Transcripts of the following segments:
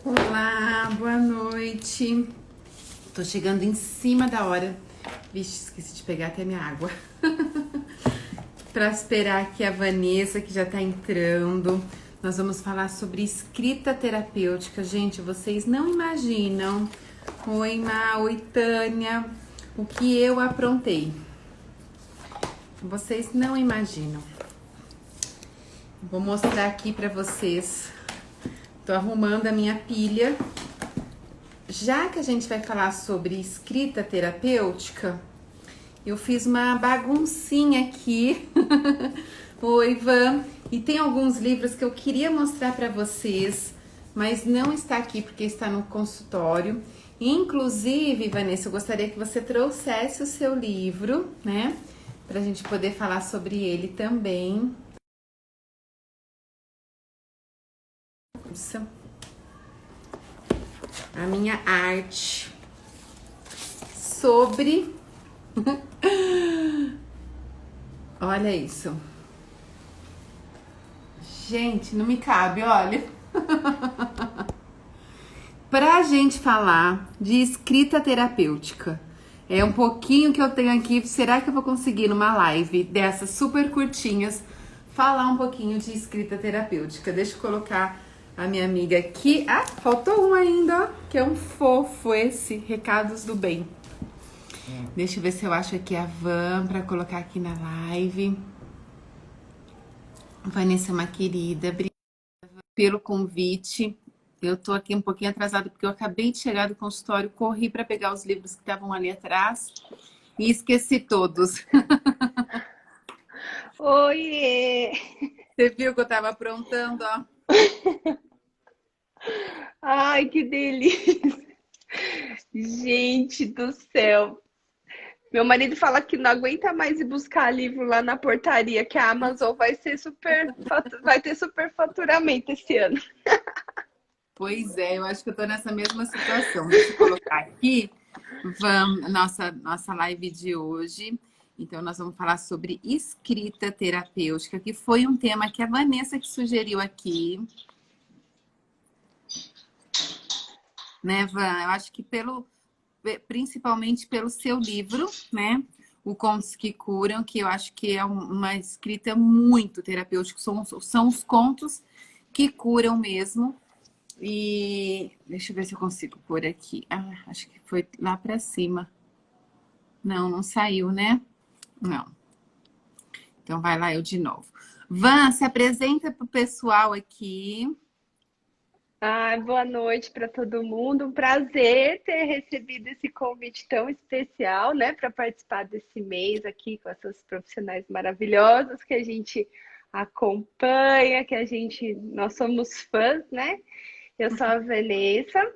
Olá, boa noite. Tô chegando em cima da hora. Vixe, esqueci de pegar até minha água. Pra esperar aqui a Vanessa, que já tá entrando. Nós vamos falar sobre escrita terapêutica. Gente, vocês não imaginam. Oi, Ma, oi, Tânia. O que eu aprontei. Vocês não imaginam. Vou mostrar aqui pra vocês. Tô arrumando a minha pilha. Já que a gente vai falar sobre escrita terapêutica, eu fiz uma baguncinha aqui. Oi, Ivan. E tem alguns livros que eu queria mostrar para vocês, mas não está aqui porque está no consultório. Inclusive, Vanessa, eu gostaria que você trouxesse o seu livro, né? Pra gente poder falar sobre ele também. Isso. A minha arte sobre... Olha isso. Gente, não me cabe, olha. Pra gente falar de escrita terapêutica, é um pouquinho que eu tenho aqui. Será que eu vou conseguir numa live dessas super curtinhas falar um pouquinho de escrita terapêutica? Deixa eu colocar a minha amiga aqui. Ah, faltou um ainda, ó, que é um fofo esse, Recados do Bem. Deixa eu ver se eu acho aqui a Van pra colocar aqui na live. Vanessa é uma querida, obrigada pelo convite. Eu tô aqui um pouquinho atrasada porque eu acabei de chegar do consultório, corri para pegar os livros que estavam ali atrás e esqueci todos. Oiê! Você viu que eu tava aprontando, ó? Ai, que delícia! Gente do céu! Meu marido fala que não aguenta mais ir buscar livro lá na portaria, que a Amazon vai ter super faturamento esse ano. Pois é, eu acho que eu tô nessa mesma situação. Deixa eu colocar aqui, vamos, nossa live de hoje. Então, nós vamos falar sobre escrita terapêutica, que foi um tema que a Vanessa que sugeriu aqui, né, Van? Eu acho que principalmente pelo seu livro, né? O Contos que Curam, que eu acho que é uma escrita muito terapêutica. São os contos que curam mesmo. E deixa eu ver se eu consigo pôr aqui. Ah, acho que foi lá para cima. Não, não saiu, né? Não. Então vai lá eu de novo. Van, se apresenta para o pessoal aqui. Ai, boa noite para todo mundo. Um prazer ter recebido esse convite tão especial, né, para participar desse mês aqui com essas profissionais maravilhosas que a gente acompanha, nós somos fãs, né? Eu sou a Vanessa,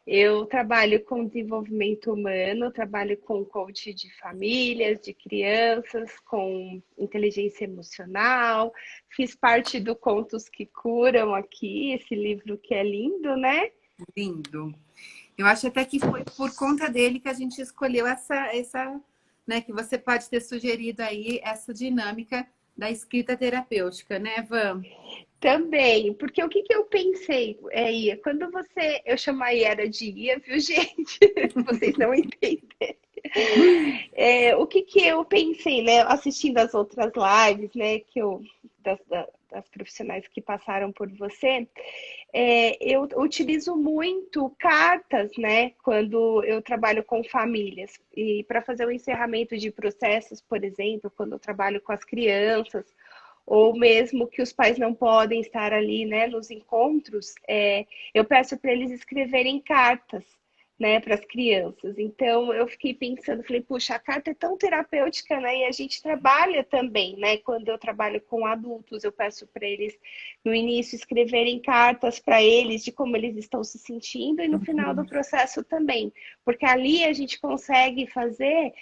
eu trabalho com desenvolvimento humano, trabalho com coach de famílias, de crianças, com inteligência emocional, fiz parte do Contos que Curam aqui, esse livro que é lindo, né? Lindo. Eu acho até que foi por conta dele que a gente escolheu né, que você pode ter sugerido aí essa dinâmica da escrita terapêutica, né, Van? Também, porque o que que eu pensei, Ia, quando eu chamo a Iara de Ia, viu, gente? Vocês não entendem. O que que eu pensei, né, assistindo as outras lives, né, das profissionais que passaram por você, eu utilizo muito cartas, né, quando eu trabalho com famílias e para fazer o encerramento de processos, por exemplo, quando eu trabalho com as crianças ou mesmo que os pais não podem estar ali, né, nos encontros, eu peço para eles escreverem cartas, né, para as crianças. Então eu fiquei pensando, falei, puxa, a carta é tão terapêutica, né? E a gente trabalha também, né? Quando eu trabalho com adultos, eu peço para eles no início escreverem cartas para eles de como eles estão se sentindo e no final do processo também, porque ali a gente consegue fazer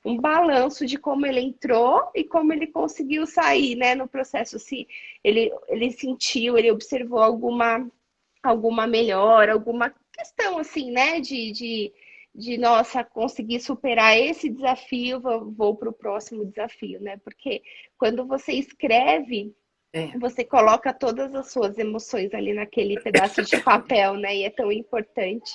um balanço de como ele entrou e como ele conseguiu sair, né? No processo, se ele sentiu, ele observou alguma melhora, alguma questão assim, né? Nossa, conseguir superar esse desafio, vou para o próximo desafio, né? Porque quando você escreve É. você coloca todas as suas emoções ali naquele pedaço de papel, né? E é tão importante.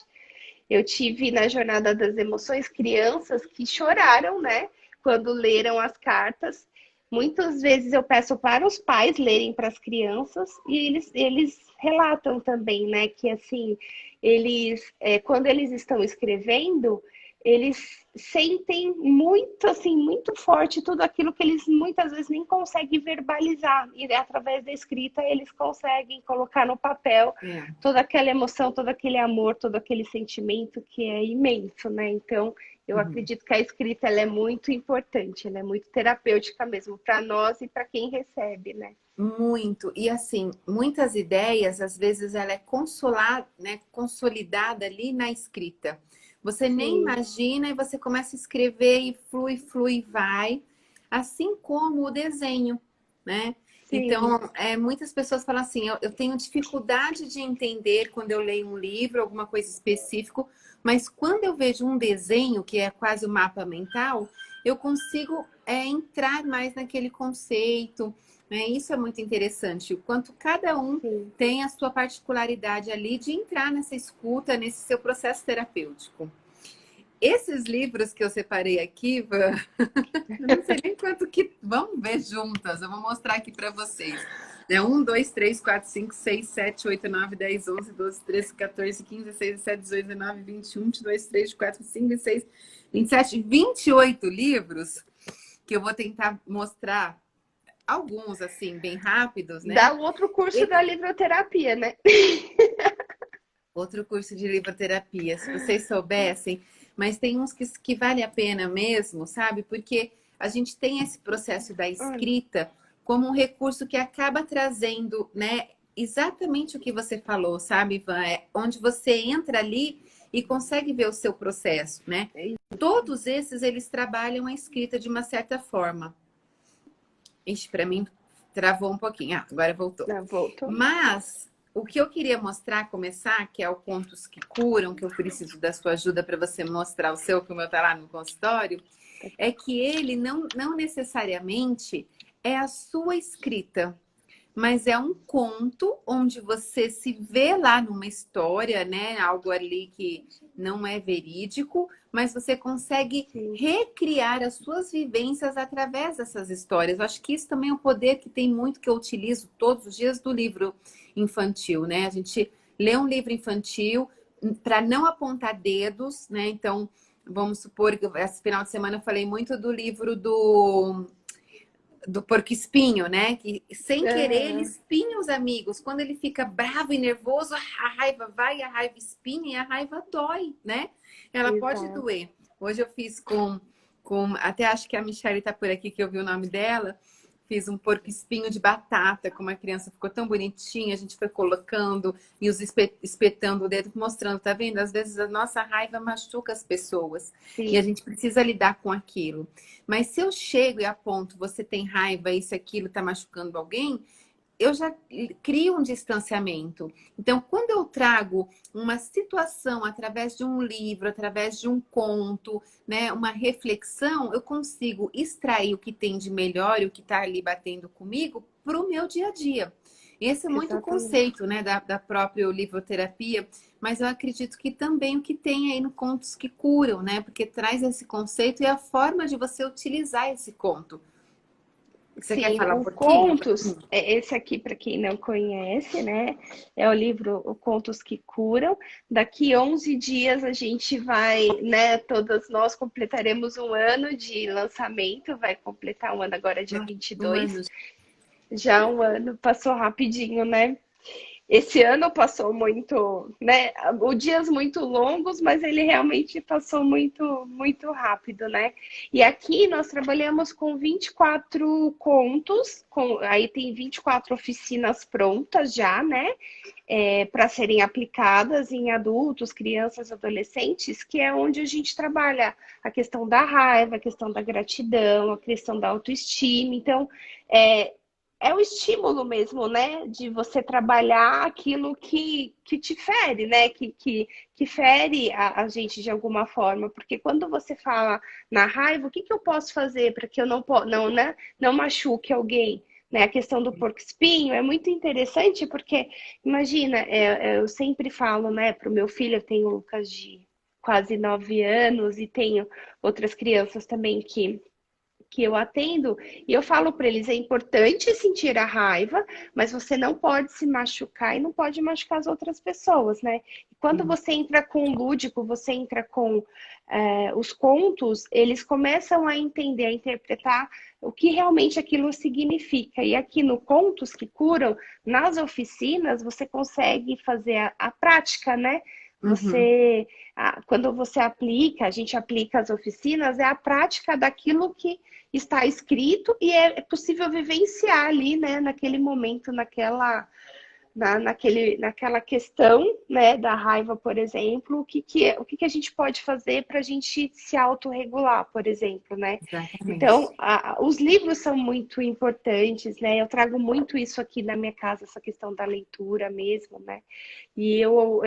Eu tive na Jornada das Emoções crianças que choraram, né? Quando leram as cartas. Muitas vezes eu peço para os pais lerem para as crianças e eles relatam também, né? Que assim, quando eles estão escrevendo, eles sentem muito, assim, muito forte tudo aquilo que eles muitas vezes nem conseguem verbalizar. E através da escrita eles conseguem colocar no papel É. toda aquela emoção, todo aquele amor, todo aquele sentimento que é imenso, né? Então, eu Uhum. acredito que a escrita ela é muito importante, ela é muito terapêutica mesmo para nós e para quem recebe, né? Muito. E assim, muitas ideias, às vezes, ela é né, consolidada ali na escrita. Você nem Sim, imagina e você começa a escrever e flui, vai. Assim como o desenho, né? sim. Então, muitas pessoas falam assim, eu tenho dificuldade de entender quando eu leio um livro, alguma coisa específica, mas quando eu vejo um desenho, que é quase o mapa mental, eu consigo entrar mais naquele conceito, né? Isso é muito interessante, o quanto cada um Sim. tem a sua particularidade ali de entrar nessa escuta, nesse seu processo terapêutico. Esses livros que eu separei aqui, Van, eu não sei nem quanto que. Vamos ver juntas, eu vou mostrar aqui para vocês. É 1, 2, 3, 4, 5, 6, 7, 8, 9, 10, 11, 12, 13, 14, 15, 16, 17, 18, 19, 21, 22, 23, 24, 25, 26, 27, 28 livros que eu vou tentar mostrar alguns, assim, bem rápidos, né? Dá um outro curso E da livroterapia, né? outro curso de livroterapia, se vocês soubessem, mas tem uns que vale a pena mesmo, sabe? Porque a gente tem esse processo da Olha, escrita como um recurso que acaba trazendo, né, exatamente o que você falou, sabe, Ivan? É onde você entra ali e consegue ver o seu processo, né? é Todos esses, eles trabalham a escrita de uma certa forma. Ixi, para mim travou um pouquinho. Ah, agora voltou. voltou. Mas o que eu queria mostrar, começar, que é o Contos que Curam, que eu preciso da sua ajuda para você mostrar o seu, que o meu está lá no consultório, é que ele não necessariamente é a sua escrita, mas é um conto onde você se vê lá numa história, né? Algo ali que não é verídico, mas você consegue Sim, recriar as suas vivências através dessas histórias. Eu acho que isso também é um poder que tem muito que eu utilizo todos os dias do livro infantil, né? A gente lê um livro infantil para não apontar dedos, né? Então, vamos supor que esse final de semana eu falei muito do livro do porco-espinho, né? Que sem querer ele ah, espinha os amigos. Quando ele fica bravo e nervoso, a raiva vai, a raiva espinha e a raiva dói, né? Ela pode exato. doer. Hoje eu fiz até acho que a Michelle tá por aqui que eu vi o nome dela. Fiz um porco-espinho de batata com uma criança, ficou tão bonitinha. A gente foi colocando e os espetando o dedo, mostrando, tá vendo? Às vezes a nossa raiva machuca as pessoas e a Sim, gente precisa lidar com aquilo. Mas se eu chego e aponto, você tem raiva, isso, aquilo está machucando alguém, eu já crio um distanciamento. Então, quando eu trago uma situação através de um livro, através de um conto, né, uma reflexão, eu consigo extrair o que tem de melhor e o que está ali batendo comigo para o meu dia a dia. Esse é muito o exatamente. conceito, né, da própria livroterapia, mas eu acredito que também o que tem aí no Contos que Curam, né, porque traz esse conceito e a forma de você utilizar esse conto. Você quer Sim, falar um o pouquinho? Contos, esse aqui, para quem não conhece, né? É o livro O Contos que Curam. Daqui 11 dias a gente vai, né? Todas nós completaremos um ano de lançamento, vai completar um ano agora, dia Nossa, vinte e um dois. ano. Já um ano, passou rapidinho, né? Esse ano passou muito, né? O dias muito longos, mas ele realmente passou muito, muito rápido, né? E aqui nós trabalhamos com 24 contos, aí tem 24 oficinas prontas já, né? Para serem aplicadas em adultos, crianças, adolescentes, que é onde a gente trabalha a questão da raiva, a questão da gratidão, a questão da autoestima. Então, é, é o estímulo mesmo, né? De você trabalhar aquilo que te fere, né? Que fere a gente de alguma forma. Porque quando você fala na raiva, o que eu posso fazer para que eu não, né? Não machuque alguém? né? A questão do porco-espinho é muito interessante porque, imagina, eu sempre falo, né, para o meu filho, eu tenho o Lucas de quase 9 anos e tenho outras crianças também que eu atendo, e eu falo para eles, é importante sentir a raiva, mas você não pode se machucar e não pode machucar as outras pessoas, né? E quando Sim. você entra com o lúdico, você entra com os contos, eles começam a entender, a interpretar o que realmente aquilo significa. E aqui no Contos que Curam, nas oficinas, você consegue fazer a prática, né? Uhum. Quando você aplica, a gente aplica as oficinas, é a prática daquilo que está escrito e é possível vivenciar ali, né, naquele momento, naquela questão, né, da raiva, por exemplo, o que a gente pode fazer para a gente se autorregular, por exemplo, né? Então, Exatamente. os livros são muito importantes, né? Eu trago muito isso aqui na minha casa, essa questão da leitura mesmo, né? E eu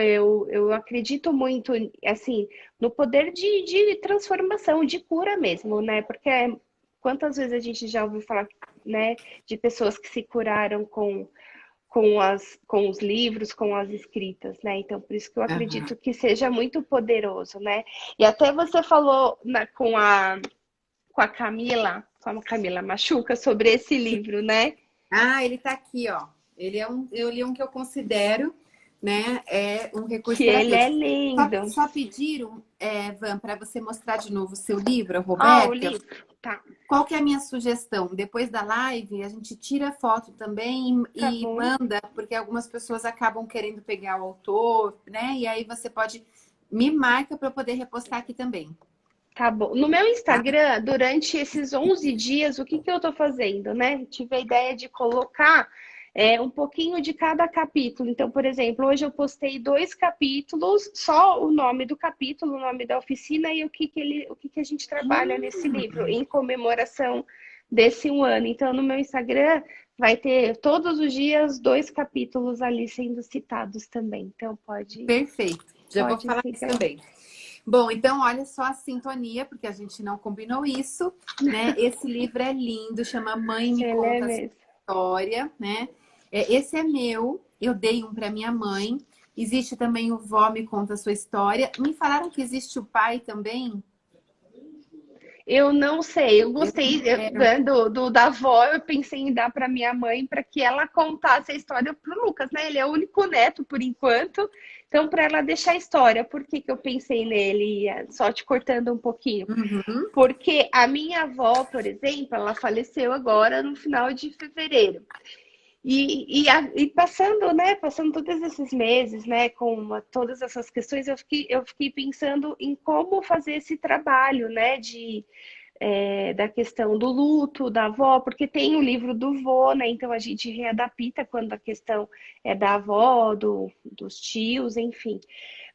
acredito muito, assim, no poder de transformação, de cura mesmo, né? Porque quantas vezes a gente já ouviu falar, né, de pessoas que se curaram com os livros, com as escritas, né? Então, por isso que eu Aham. acredito que seja muito poderoso, né? E até você falou com a Camila Machuca sobre esse livro, né? Ah, ele tá aqui, ó. Ele é um que eu considero, né, é um recurso Que ele é terapêutico. lindo. Só pediram, Van, para você mostrar de novo o seu livro, Ah, o Roberta. livro. Tá, Qual que é a minha sugestão? Depois da live, a gente tira foto também tá e bom. manda, porque algumas pessoas acabam querendo pegar o autor, né? E aí você pode me marca para eu poder repostar aqui também, Tá bom. No meu tá? Instagram, durante esses 11 dias, o que que eu tô fazendo, né? Tive a ideia de colocar um pouquinho de cada capítulo. Então, por exemplo, hoje eu postei 2 capítulos, só o nome do capítulo, o nome da oficina e o que que a gente trabalha nesse livro, em comemoração desse 1 ano. Então, no meu Instagram, vai ter todos os dias 2 capítulos ali sendo citados também. Então, pode, Perfeito. Já vou pode falar isso seguir. também. Bom, então olha só a sintonia, porque a gente não combinou isso, né? Esse livro é lindo, chama Mãe Me Ele é Conta a Sua mesmo. História, né? Esse é meu, eu dei um para minha mãe. Existe também o Vó Me Conta a Sua História. Me falaram que existe o pai também. Eu não sei, eu Eu gostei quero. né, da avó, eu pensei em dar para minha mãe para que ela contasse a história para o Lucas, né? Ele é o único neto por enquanto, então para ela deixar a história. Por que que eu pensei nele? Só te cortando um pouquinho. Uhum. Porque a minha avó, por exemplo, ela faleceu agora no final de fevereiro. E passando, né, passando todos esses meses, né, com todas essas questões, eu fiquei pensando em como fazer esse trabalho, né, da questão do luto da avó, porque tem o livro do vô, né? Então a gente readapta quando a questão é da avó, dos tios, enfim.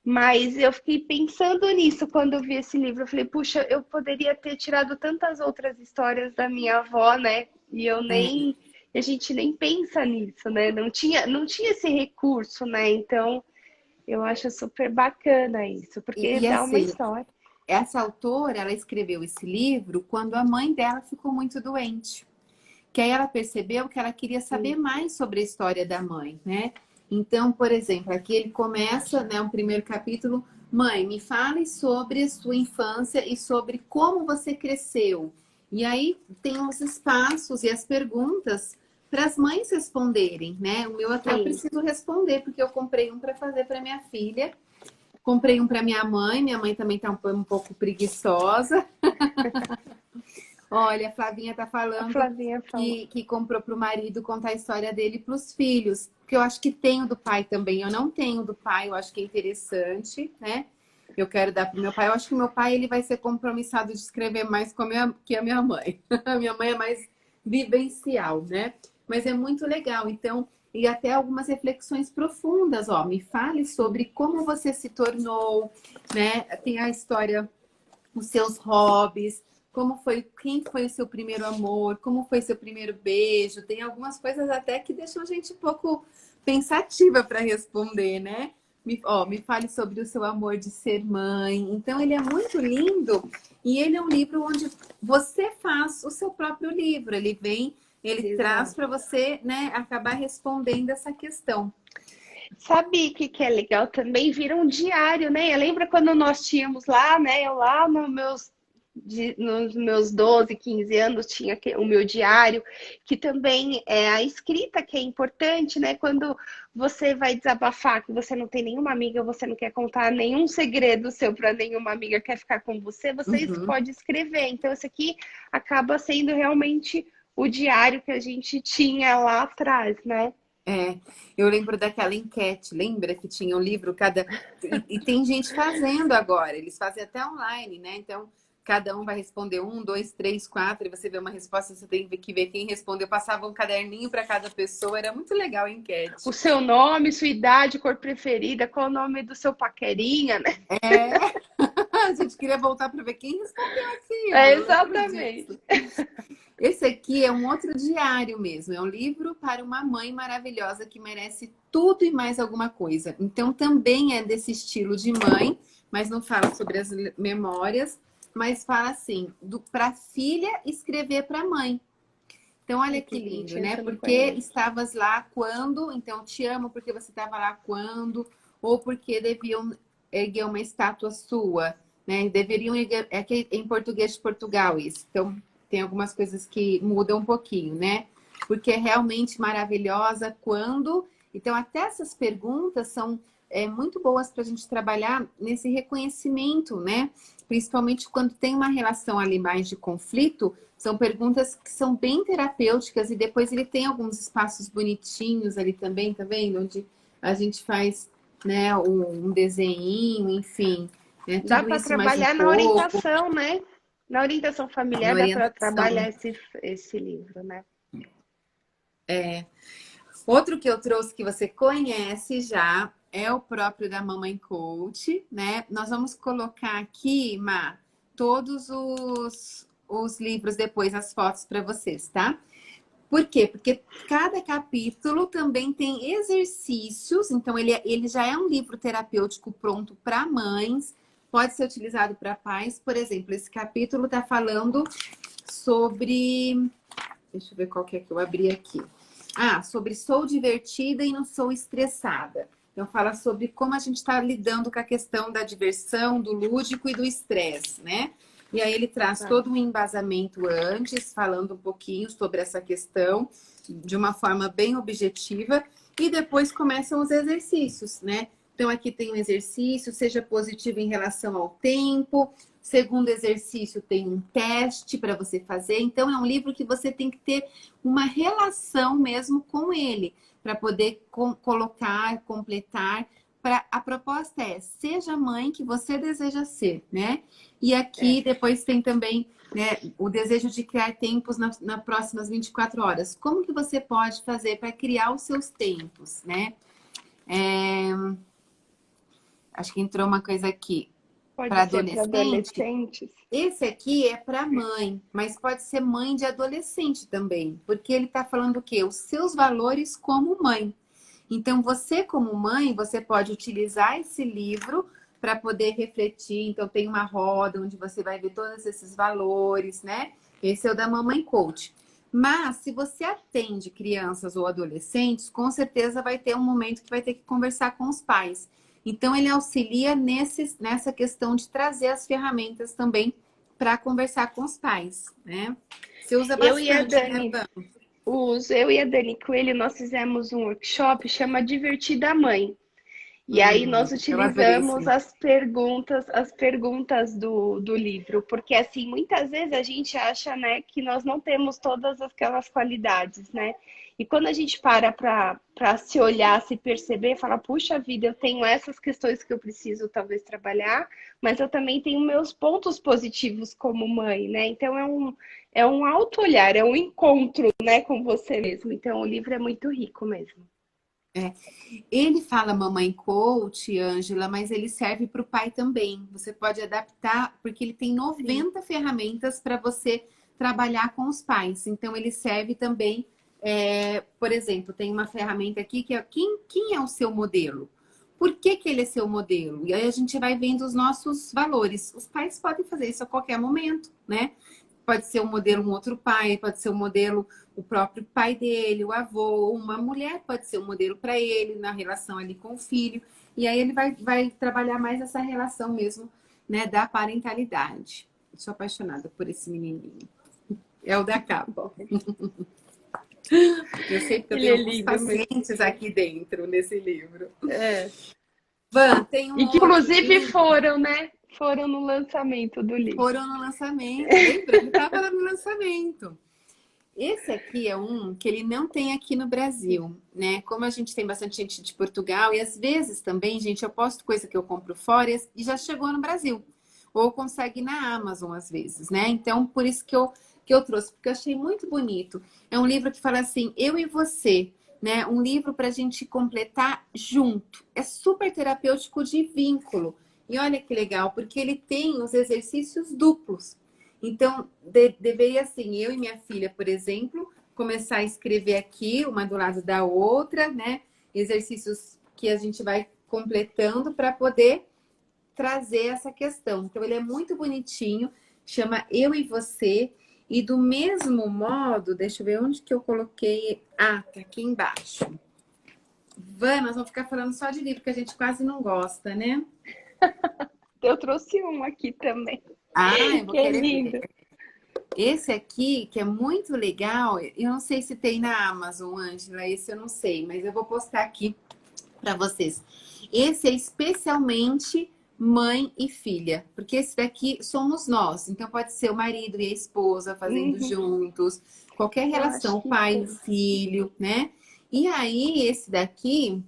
Mas eu fiquei pensando nisso quando eu vi esse livro. Eu falei, puxa, eu poderia ter tirado tantas outras histórias da minha avó, né? E É. a gente nem pensa nisso, né? Não tinha esse recurso, né? Então eu acho super bacana isso, porque E dá uma assim, história. essa autora, ela escreveu esse livro quando a mãe dela ficou muito doente. Que aí ela percebeu que ela queria saber Sim, mais sobre a história da mãe, né? Então, por exemplo, aqui ele começa, né, um primeiro capítulo, mãe, me fale sobre a sua infância e sobre como você cresceu. E aí tem os espaços e as perguntas para as mães responderem, né? O meu até eu sim. preciso responder, porque eu comprei um para fazer para minha filha, comprei um para minha mãe também tá um pouco preguiçosa. Olha, a Flavinha tá A falando Flavinha falou. que comprou para o marido contar a história dele para os filhos. Porque eu acho que tem o do pai também. Eu não tenho do pai, eu acho que é interessante, né? Eu quero dar para o meu pai. Eu acho que o meu pai ele vai ser compromissado de escrever mais que a minha mãe. A minha mãe é mais vivencial, né? Mas é muito legal. Então, e até algumas reflexões profundas, ó. Me fale sobre como você se tornou, né? Tem a história os seus hobbies, quem foi o seu primeiro amor, como foi seu primeiro beijo. Tem algumas coisas até que deixam a gente um pouco pensativa para responder, né? Me fale sobre o seu amor de ser mãe. Então, ele é muito lindo e ele é um livro onde você faz o seu próprio livro. Ele vem ele traz Exato. para você, né, acabar respondendo essa questão. Sabe o que, que é legal também? Vira um diário, né? Lembra quando nós tínhamos lá, né? Eu lá nos meus 12, 15 anos tinha o meu diário, que também é a escrita que é importante, né? Quando você vai desabafar, que você não tem nenhuma amiga, você não quer contar nenhum segredo seu para nenhuma amiga, quer ficar com você, você Uhum. pode escrever. Então, isso aqui acaba sendo realmente o diário que a gente tinha lá atrás, né? É, eu lembro daquela enquete, lembra que tinha um livro cada. E tem gente fazendo agora, eles fazem até online, né? Então, cada um vai responder um, dois, três, quatro, e você vê uma resposta, você tem que ver quem respondeu. Passava um caderninho para cada pessoa, era muito legal a O enquete. seu nome, sua idade, cor preferida, qual o nome do seu paquerinha, né? É, a gente queria voltar para ver quem respondeu aquilo, É, eu lembro exatamente. disso. Esse aqui é um outro diário mesmo, é um livro para uma mãe maravilhosa que merece tudo e mais alguma coisa. Então também é desse estilo de mãe, mas não fala sobre as memórias, mas fala assim, para a filha escrever para a mãe. Então Ai, olha que que lindo, bonitinho, né? essa eu não Porque conheço. estavas lá quando, então te amo porque você estava lá quando, ou porque deviam erguer uma estátua sua, né? Deveriam erguer, é que em português de Portugal isso. Então tem algumas coisas que mudam um pouquinho, né? Porque é realmente maravilhosa quando. Então até essas perguntas são muito boas para a gente trabalhar nesse reconhecimento, né? Principalmente quando tem uma relação ali mais de conflito, são perguntas que são bem terapêuticas e depois ele tem alguns espaços bonitinhos ali também, tá vendo? Onde a gente faz, né, um desenho, enfim, né, Dá tudo para isso mais um trabalhar na pouco orientação, né? Na orientação na familiar dá para orientação. trabalhar esse livro, né? Outro que eu trouxe que você conhece já é o próprio da Mamãe Coach, né? Nós vamos colocar aqui, Má, todos os livros depois, as fotos para vocês, tá? Por quê? Porque cada capítulo também tem exercícios, então ele já é um livro terapêutico pronto para mães, pode ser utilizado para pais. Por exemplo, esse capítulo está falando sobre. Deixa eu ver qual que é que eu abri aqui. Ah, sobre sou divertida e não sou estressada. Então, fala sobre como a gente está lidando com a questão da diversão, do lúdico e do estresse, né? E aí ele traz Tá. todo um embasamento antes, falando um pouquinho sobre essa questão de uma forma bem objetiva, e depois começam os exercícios, né? Então, aqui tem um exercício, seja positivo em relação ao tempo. Segundo exercício, tem um teste para você fazer. Então, é um livro que você tem que ter uma relação mesmo com ele, para poder colocar, completar. A proposta é, seja a mãe que você deseja ser, né? E É. aqui depois tem também, né, o desejo de criar tempos nas próximas 24 horas. Como que você pode fazer para criar os seus tempos, né? Acho que entrou uma coisa aqui. Para Pode ser para adolescente, adolescentes. esse aqui é para mãe, mas pode ser mãe de adolescente também, porque ele está falando o quê? Os seus valores como mãe. Então, você como mãe, você pode utilizar esse livro para poder refletir. Então, tem uma roda onde você vai ver todos esses valores, né? Esse é o da Mamãe Coach. Mas, se você atende crianças ou adolescentes, com certeza vai ter um momento que vai ter que conversar com os pais. Então, ele auxilia nessa questão de trazer as ferramentas também para conversar com os pais, né? Você usa Eu e a bastante, né, Dani, Van? eu e a Dani Coelho, nós fizemos um workshop chama Divertida Mãe. E aí nós Eu adorei esse utilizamos livro. as perguntas do livro, porque assim, muitas vezes a gente acha, né, que nós não temos todas aquelas qualidades, né? E quando a gente para se olhar, se perceber, falar, puxa vida, eu tenho essas questões que eu preciso talvez trabalhar, mas eu também tenho meus pontos positivos como mãe, né? Então é um auto-olhar, é um encontro, né, com você mesmo. Então o livro é muito rico mesmo. Ele fala mamãe coach, Ângela, mas ele serve para o pai também. Você pode adaptar, porque ele tem Sim. 90 ferramentas para você trabalhar com os pais. Então, ele serve também, por exemplo, tem uma ferramenta aqui que é quem é o seu modelo? Por que, que ele é seu modelo? E aí a gente vai vendo os nossos valores. Os pais podem fazer isso a qualquer momento, né? pode ser um modelo um outro pai, pode ser um modelo o próprio pai dele, o avô, ou uma mulher pode ser um modelo para ele na relação ali com o filho. E aí ele vai trabalhar mais essa relação mesmo, né, da parentalidade. Sou apaixonada por esse menininho. É o da capa. Eu sei que eu Ele tenho é alguns lindo mesmo. pacientes aqui dentro nesse livro. É. Van, tem um E que outro inclusive livro. foram, né? Foram no lançamento do livro. Foram no lançamento, lembra? Ele estava lá no lançamento. Esse aqui é um que ele não tem aqui no Brasil, né? Como a gente tem bastante gente de Portugal, e às vezes também, gente, eu posto coisa que eu compro fora e já chegou no Brasil. Ou consegue na Amazon, às vezes, né? Então, por isso que eu trouxe, porque eu achei muito bonito. É um livro que fala assim, eu e você, né? Um livro para a gente completar junto. É super terapêutico de vínculo. E olha que legal, porque ele tem os exercícios duplos. Então, deveria assim, eu e minha filha, por exemplo, começar a escrever aqui, uma do lado da outra, né? Exercícios que a gente vai completando para poder trazer essa questão. Então, ele é muito bonitinho, chama Eu e Você, e do mesmo modo, deixa eu ver onde que eu coloquei. Ah, tá aqui embaixo. Nós vamos ficar falando só de livro que a gente quase não gosta, né? Eu trouxe um aqui também, Ah, eu vou que é querer ver. lindo. Esse aqui, que é muito legal, eu não sei se tem na Amazon, Ângela, esse eu não sei, mas eu vou postar aqui para vocês. Esse é especialmente mãe e filha, porque esse daqui somos nós, então pode ser o marido e a esposa fazendo Uhum. juntos, qualquer Eu acho relação, o que pai e o tem. filho, né? E aí, esse daqui,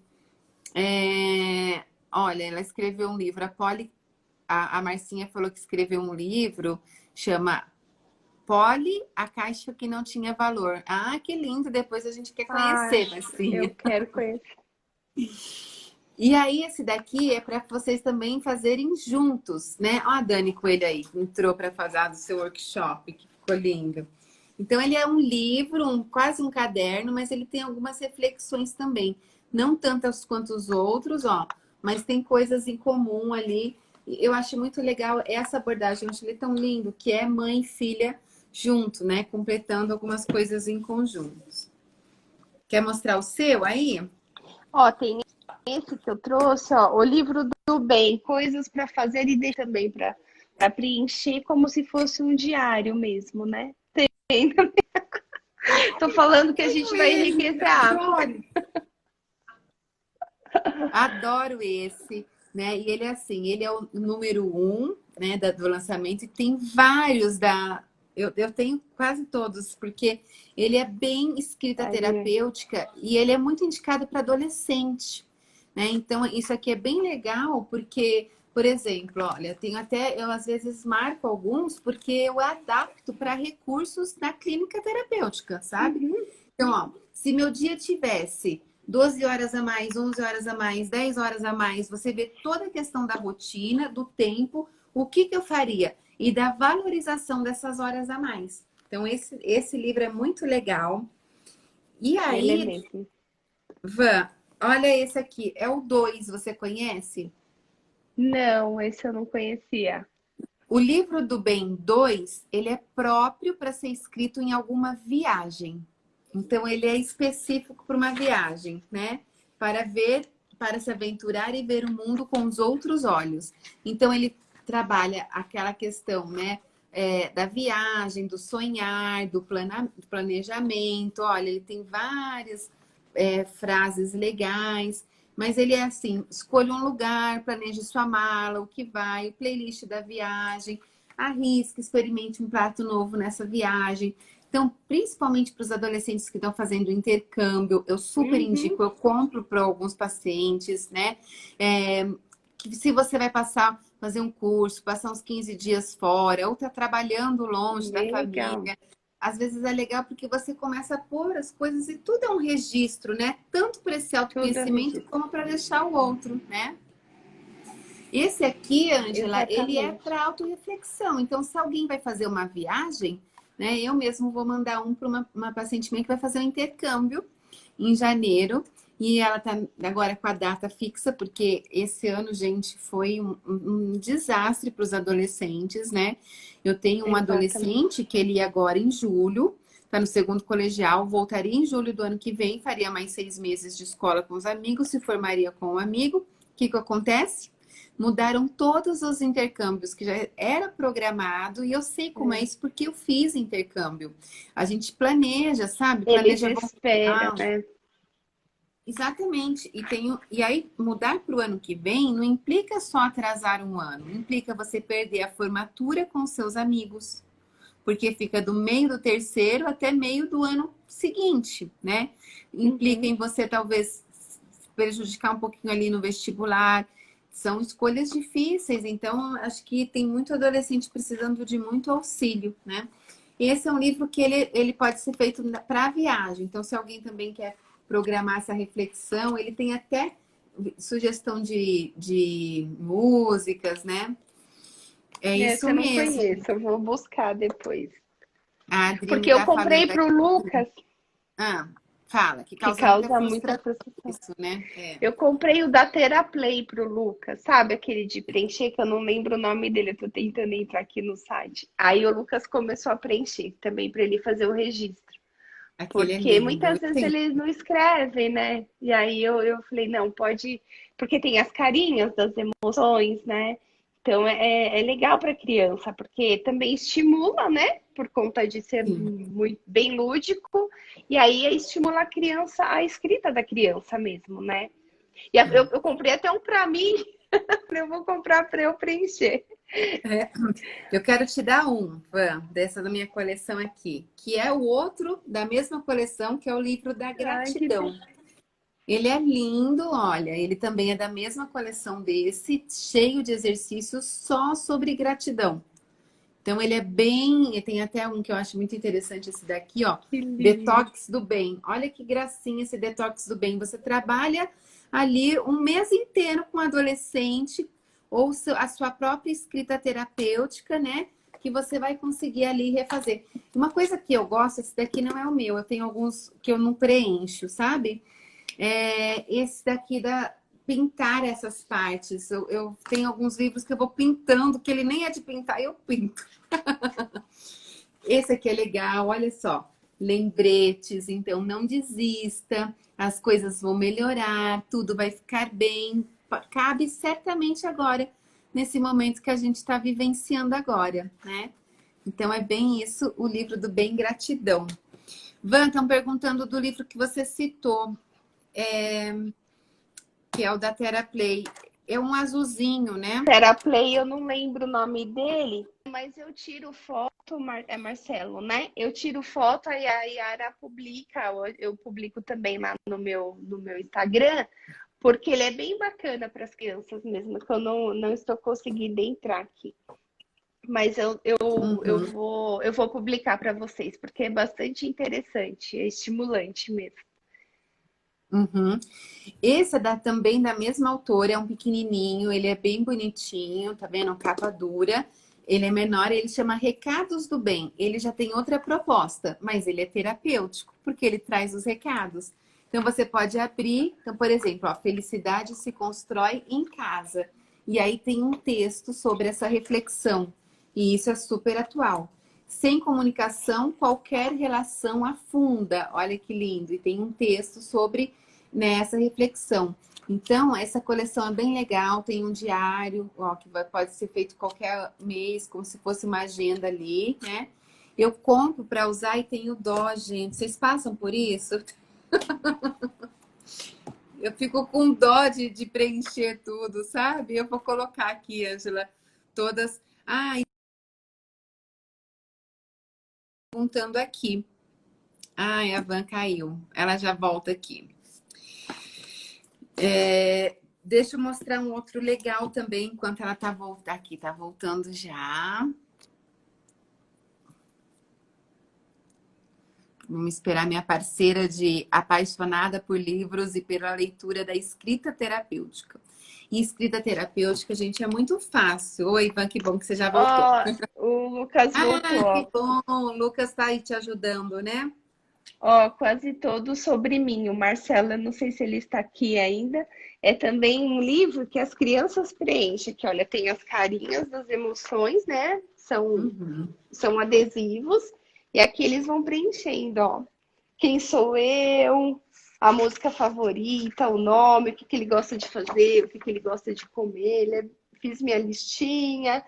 olha, ela escreveu um livro, a Marcinha falou que escreveu um livro, chama Polly, a caixa que não tinha valor. Ah, que lindo! Depois a gente quer Ai, conhecer, eu Marcinha. quero conhecer. E aí, esse daqui é para vocês também fazerem juntos, né? Ó, a Dani Coelho aí, que entrou para fazer do seu workshop, que ficou lindo. Então, ele é um livro, quase um caderno, mas ele tem algumas reflexões também. Não tantas quanto os outros, ó, mas tem coisas em comum ali. Eu acho muito legal essa abordagem, eu acho ele tão lindo, que é mãe e filha junto, né? Completando algumas coisas em conjunto. Quer mostrar o seu aí? Ó, tem esse que eu trouxe, ó, o livro do bem, coisas para fazer e deixar também para preencher como se fosse um diário mesmo, né? Tem. Tô falando que a gente vai Ele, enriquecer a aba. adoro. Adoro esse, né? E ele é assim, ele é o número 1, né, do lançamento, e tem vários da. Eu tenho quase todos, porque ele é bem escrita Aí, terapêutica e ele é muito indicado para adolescente, né? Então, isso aqui é bem legal, porque, por exemplo, olha, tenho até, eu às vezes marco alguns, porque eu adapto para recursos na clínica terapêutica, sabe? uhum, Então, ó, se meu dia tivesse 12 horas a mais, 11 horas a mais, 10 horas a mais, você vê toda a questão da rotina, do tempo, o que que eu faria? E da valorização dessas horas a mais. Então, esse livro é muito legal. E ele é aí, mesmo. Van, olha esse aqui, é o 2, você conhece? Não, esse eu não conhecia. O livro do Bem 2, ele é próprio para ser escrito em alguma viagem. Então, ele é específico para uma viagem, né? Para ver, para se aventurar e ver o mundo com os outros olhos. Então, ele trabalha aquela questão, né? Da viagem, do sonhar, do planejamento. Olha, ele tem várias frases legais. Mas ele é assim: escolha um lugar, planeje sua mala, o que vai, o playlist da viagem, arrisque, experimente um prato novo nessa viagem. Então, principalmente para os adolescentes que estão fazendo intercâmbio, eu super Uhum, indico, eu compro para alguns pacientes, né? Que se você vai fazer um curso, passar uns 15 dias fora, ou está trabalhando longe da bem legal. família, às vezes é legal porque você começa a pôr as coisas e tudo é um registro, né? Tanto para esse Tudo a autoconhecimento registro. como para deixar o outro, né? Esse aqui, Ângela, ele é Exatamente. para autorreflexão. Então, se alguém vai fazer uma viagem, né? Eu mesmo vou mandar um para uma paciente minha que vai fazer um intercâmbio em janeiro. E ela tá agora com a data fixa, porque esse ano, gente, foi um desastre para os adolescentes, né? Eu tenho um Exatamente. adolescente que ele ia agora em julho, tá no segundo colegial, voltaria em julho do ano que vem, faria mais 6 meses de escola com os amigos, se formaria com um amigo. O que que acontece? Mudaram todos os intercâmbios que já era programado, e eu sei como é É. isso porque eu fiz intercâmbio. A gente planeja, sabe? Eles Planeja esperam, voltar. né? Exatamente. E aí, mudar para o ano que vem não implica só atrasar um ano, implica você perder a formatura com seus amigos, porque fica do meio do terceiro até meio do ano seguinte, né? Implica Uhum. em você talvez prejudicar um pouquinho ali no vestibular. São escolhas difíceis, então acho que tem muito adolescente precisando de muito auxílio, né? Esse é um livro que ele pode ser feito para viagem. Então, se alguém também quer programar essa reflexão, ele tem até sugestão de músicas, né? É Esse isso eu não mesmo. conheço, eu vou buscar depois. A Adri me Porque eu tá comprei falando para o aqui. Lucas, Ah, fala, que que causa muita causa muita frustração frustração. isso, né? É. Eu comprei o da Teraplay pro Lucas, sabe? Aquele de preencher, que eu não lembro o nome dele, eu tô tentando entrar aqui no site. Aí o Lucas começou a preencher também para ele fazer o registro. Aquele é Porque lindo. muitas Eu vezes tenho. eles não escrevem, né? E aí eu falei, não, pode. Porque tem as carinhas das emoções, né? Então é legal para criança, porque também estimula, né? Por conta de ser Sim, muito bem lúdico, e aí estimula a criança, a escrita da criança mesmo, né? E sim. eu comprei até um para mim, eu vou comprar para eu preencher. É. Eu quero te dar um, Van, dessa da minha coleção aqui, que é o outro da mesma coleção, que é o livro da Ai, gratidão. Ele é lindo, olha, ele também é da mesma coleção desse, cheio de exercícios só sobre gratidão. Então ele é bem, e tem até um que eu acho muito interessante esse daqui, ó, que lindo. Detox do Bem. Olha que gracinha esse Detox do Bem. Você trabalha ali um mês inteiro com adolescente ou a sua própria escrita terapêutica, né? Que você vai conseguir ali refazer. Uma coisa que eu gosto, esse daqui não é o meu, eu tenho alguns que eu não preencho, sabe? Esse daqui da pintar essas partes. Eu tenho alguns livros que eu vou pintando, que ele nem é de pintar, eu pinto. Esse aqui é legal, olha só. Lembretes, então não desista, as coisas vão melhorar, tudo vai ficar bem. Cabe certamente agora, nesse momento que a gente está vivenciando agora, né? Então é bem isso, o livro do Bem Gratidão. Van, estão perguntando do livro que você citou, que é o da Teraplay. É um azulzinho, né? Teraplay, eu não lembro o nome dele, mas eu tiro foto, é Marcelo, né? Eu tiro foto e a Yara publica, eu publico também lá no meu Instagram, porque ele é bem bacana para as crianças mesmo, que eu não estou conseguindo entrar aqui. Mas Uhum. eu vou publicar para vocês, porque é bastante interessante, é estimulante mesmo. Uhum. Esse é também da mesma autora, é um pequenininho, ele é bem bonitinho, tá vendo? Capa dura. Ele é menor, ele chama Recados do Bem. Ele já tem outra proposta, mas ele é terapêutico, porque ele traz os recados. Então você pode abrir, então, por exemplo, ó, felicidade se constrói em casa. E aí tem um texto sobre essa reflexão. E isso é super atual. Sem comunicação, qualquer relação afunda. Olha que lindo. E tem um texto sobre nessa reflexão. Então, essa coleção é bem legal, tem um diário, ó, que pode ser feito qualquer mês, como se fosse uma agenda ali, né? Eu compro para usar e tenho dó, gente. Vocês passam por isso? Eu fico com dó de preencher tudo, sabe? Eu vou colocar aqui, Angela, todas. Ah, e perguntando aqui. Ai, a Van caiu. Ela já volta aqui. Deixa eu mostrar um outro legal também, enquanto ela tá voltando. Aqui, tá voltando já. Vamos esperar minha parceira de apaixonada por livros e pela leitura da escrita terapêutica. E escrita terapêutica, gente, é muito fácil. Oi, Ivan, que bom que você já voltou. Ó, o Lucas Ah, voltou, que ó. bom! O Lucas tá aí te ajudando, né? Ó, quase todo sobre mim. O Marcelo, eu não sei se ele está aqui ainda. É também um livro que as crianças preenchem, que olha, tem as carinhas das emoções, né? Uhum. São adesivos, e aqui eles vão preenchendo, ó. Quem sou eu? A música favorita, o nome, o que que ele gosta de fazer, o que que ele gosta de comer. Fiz minha listinha.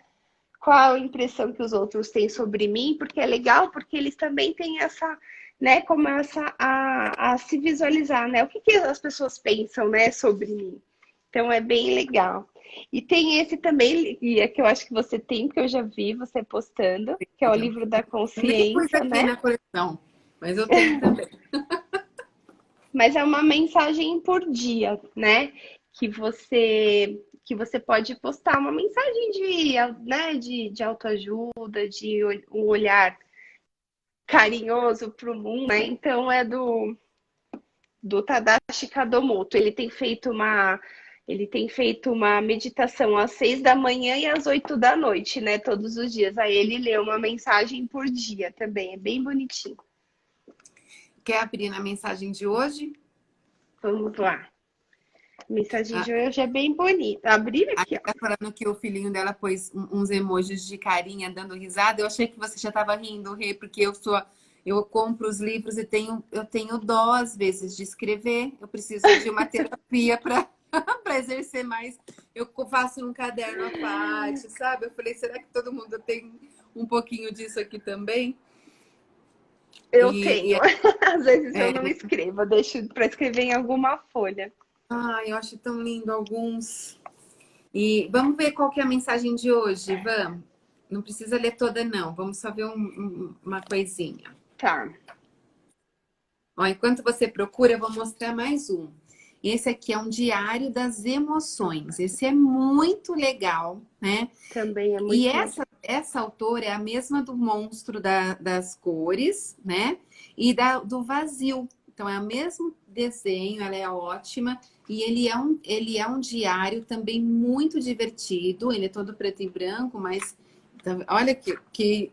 Qual a impressão que os outros têm sobre mim? Porque é legal, porque eles também têm essa, né, começa a se visualizar, né? O que que as pessoas pensam, né, sobre mim. Então é bem legal. E tem esse também, e é que eu acho que você tem, que eu já vi você postando, que é o Tenho. livro da Eu nem pus consciência, aqui né? na coleção, mas eu tenho também. Mas é uma mensagem por dia, né? Que você pode postar uma mensagem né, de autoajuda, de um olhar carinhoso para o mundo, né? Então é do Tadashi Kadomoto. Ele tem feito uma meditação às 6 da manhã e às 8 da noite, né? Todos os dias. Aí ele lê uma mensagem por dia também. É bem bonitinho. Quer abrir na mensagem de hoje? Vamos lá. A mensagem A, de hoje é bem bonita. Abrir a aqui, ó. tá falando que o filhinho dela pôs uns emojis de carinha dando risada. Eu achei que você já estava rindo, Rê, porque eu compro os livros e eu tenho dó às vezes de escrever. Eu preciso de uma terapia para para exercer mais. Eu faço um caderno à parte, sabe? Eu falei, será que todo mundo tem um pouquinho disso aqui também? Eu E, tenho. e Às vezes eu é, não escrevo, eu deixo para escrever em alguma folha. eu acho tão lindo alguns. E vamos ver qual que é a mensagem de hoje, vamos? Não precisa ler toda, não. Vamos só ver uma coisinha. Tá. Ó, enquanto você procura, eu vou mostrar mais um. Esse aqui é um diário das emoções. Esse é muito legal, né? Também é E muito legal. essa autora é a mesma do Monstro das Cores, né? E do Vazio. Então, é o mesmo desenho, ela é ótima. E ele é um diário também muito divertido. Ele é todo preto e branco, mas olha que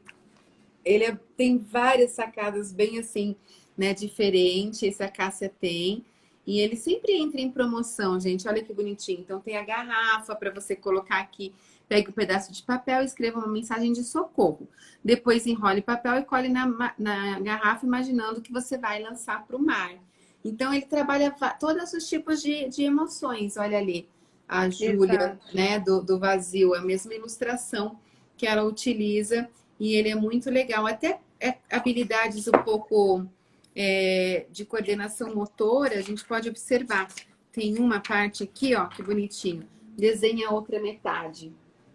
tem várias sacadas bem assim, né? Diferente. Esse a Cássia tem. E ele sempre entra em promoção, gente. Olha que bonitinho. Então tem a garrafa para você colocar aqui. Pegue um pedaço de papel e escreva uma mensagem de socorro. Depois enrole papel e colhe na garrafa, imaginando que você vai lançar para o mar. Então ele trabalha todos os tipos de emoções. Olha ali, a Júlia, Exato. né, do Vazio, a mesma ilustração que ela utiliza e ele é muito legal. Até habilidades um pouco de coordenação motora, a gente pode observar. Tem uma parte aqui, ó, que bonitinho. Desenha a outra metade.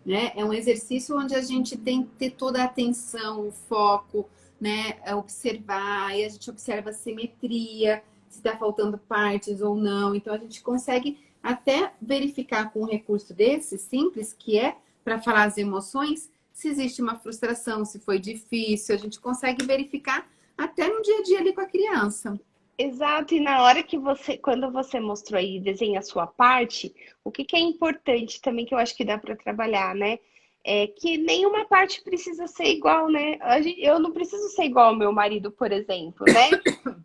Né? É um exercício onde a gente tem que ter toda a atenção, o foco, né? Observar, e a gente observa a simetria, se está faltando partes ou não. Então a gente consegue até verificar com um recurso desse, simples, que é para falar as emoções, se existe uma frustração, se foi difícil, a gente consegue verificar até no dia a dia ali com a criança. Exato, e na hora que quando você mostrou aí, desenha a sua parte, o que que é importante também que eu acho que dá para trabalhar, né? É que nenhuma parte precisa ser igual, né? Eu não preciso ser igual ao meu marido, por exemplo, né?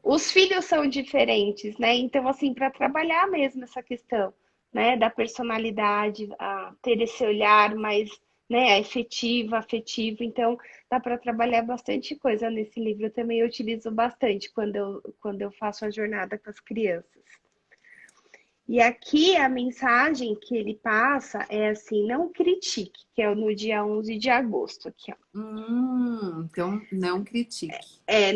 Os filhos são diferentes, né? Então, assim, para trabalhar mesmo essa questão, né, da personalidade, ter esse olhar mais, né, afetivo. Então, dá para trabalhar bastante coisa nesse livro. Eu também utilizo bastante quando eu faço a jornada com as crianças. E aqui a mensagem que ele passa é assim: não critique, que é no dia 11 de agosto. Aqui, ó. Então, não critique.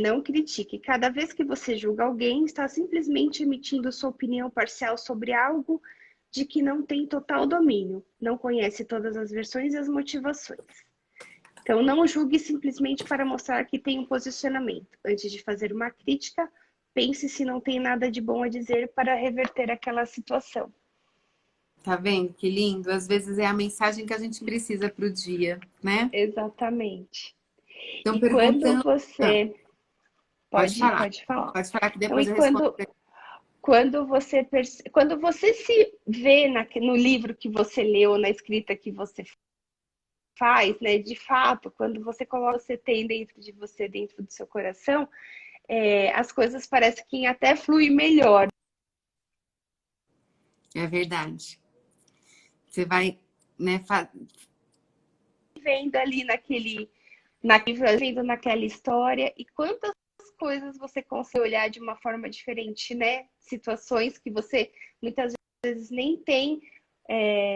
Não critique. Cada vez que você julga alguém, está simplesmente emitindo sua opinião parcial sobre algo de que não tem total domínio, não conhece todas as versões e as motivações. Então, não julgue simplesmente para mostrar que tem um posicionamento. Antes de fazer uma crítica, pense se não tem nada de bom a dizer para reverter aquela situação. Tá vendo que lindo? Às vezes é a mensagem que a gente precisa para o dia, né? Exatamente. Estão E quando perguntando. Ah, você. pode Pode, falar. pode falar. Pode falar que Então, depois e eu respondo. quando você se vê no livro que você leu, na escrita que você faz, né? De fato, quando você coloca, você tem dentro de você, dentro do seu coração, as coisas parecem que até fluem melhor. É verdade. Você vai, né, Vendo ali vendo naquela história, e quantas coisas você consegue olhar de uma forma diferente, né? Situações que você muitas vezes nem tem,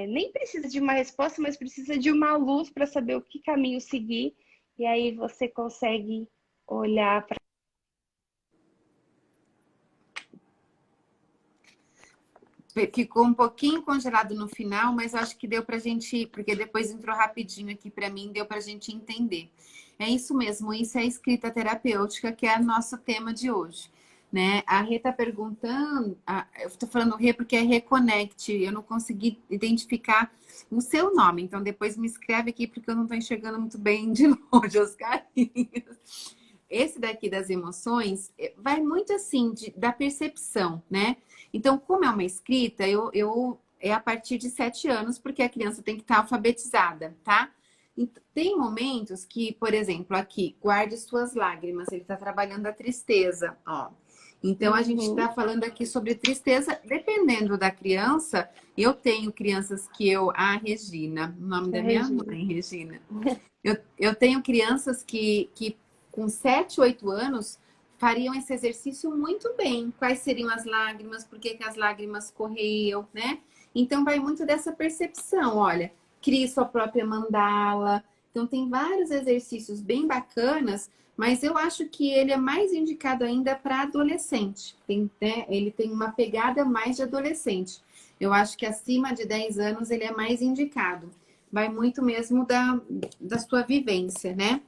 nem precisa de uma resposta, mas precisa de uma luz para saber o que caminho seguir, e aí você consegue olhar para. ficou um pouquinho congelado no final, mas acho que deu pra gente, porque depois entrou rapidinho aqui pra mim, deu pra gente entender. É isso mesmo, isso é a escrita terapêutica, que é o nosso tema de hoje. Né? A Rê tá perguntando, eu tô falando Rê porque é Reconnect, eu não consegui identificar o seu nome, então depois me escreve aqui porque eu não tô enxergando muito bem de longe os carinhos. Esse daqui das emoções vai muito assim da percepção, né? Então, como é uma escrita, é a partir de 7 anos, porque a criança tem que estar alfabetizada, tá? Então, tem momentos que, por exemplo, aqui, guarde suas lágrimas, ele está trabalhando a tristeza, ó. Então, a gente Uhum. está falando aqui sobre tristeza, dependendo da criança. Eu tenho crianças que a Regina, o nome da minha Regina. mãe, Regina. Eu tenho crianças que com 7, 8 anos fariam esse exercício muito bem. Quais seriam as lágrimas? Por que as lágrimas corriam, né? Então vai muito dessa percepção. Olha, crie sua própria mandala. Então tem vários exercícios bem bacanas, mas eu acho que ele é mais indicado ainda para adolescente. Né? Ele tem uma pegada mais de adolescente. Eu acho que acima de 10 anos ele é mais indicado. Vai muito mesmo da sua vivência, né?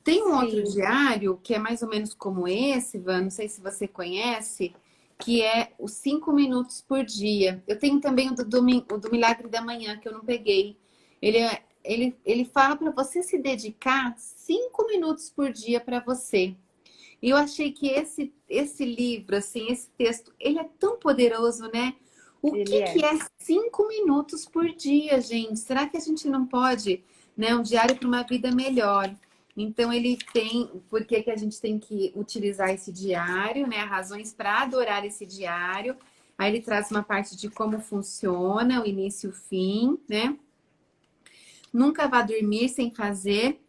Tem um outro Sim. diário que é mais ou menos como esse, Van, não sei se você conhece, que é os 5 minutos por dia. Eu tenho também o do Milagre da Manhã, que eu não peguei. Ele fala para você se dedicar 5 minutos por dia para você. E eu achei que esse livro, assim, esse texto, ele é tão poderoso, né? O Ele que é. é 5 minutos por dia, gente? Será que a gente não pode, né? Um diário para uma vida melhor. Então, ele tem, por que a gente tem que utilizar esse diário, né? Razões para adorar esse diário. Aí ele traz uma parte de como funciona, o início e o fim, né? Nunca vá dormir sem fazer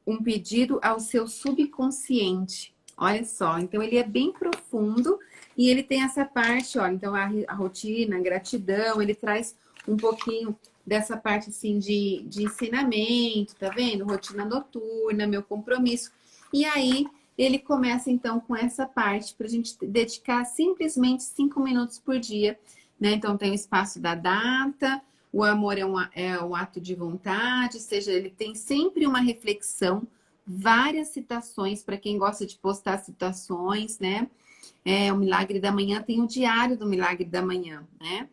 um pedido ao seu subconsciente. Olha só, então ele é bem profundo e ele tem essa parte, olha, então a rotina, a gratidão, ele traz um pouquinho dessa parte assim de ensinamento, tá vendo? Rotina noturna, meu compromisso. E aí ele começa então com essa parte para a gente dedicar simplesmente 5 minutos por dia, né? Então tem o espaço da data, o amor é um ato de vontade, ou seja, ele tem sempre uma reflexão, várias citações para quem gosta de postar citações, né? O Milagre da Manhã tem o diário do Milagre da Manhã, né?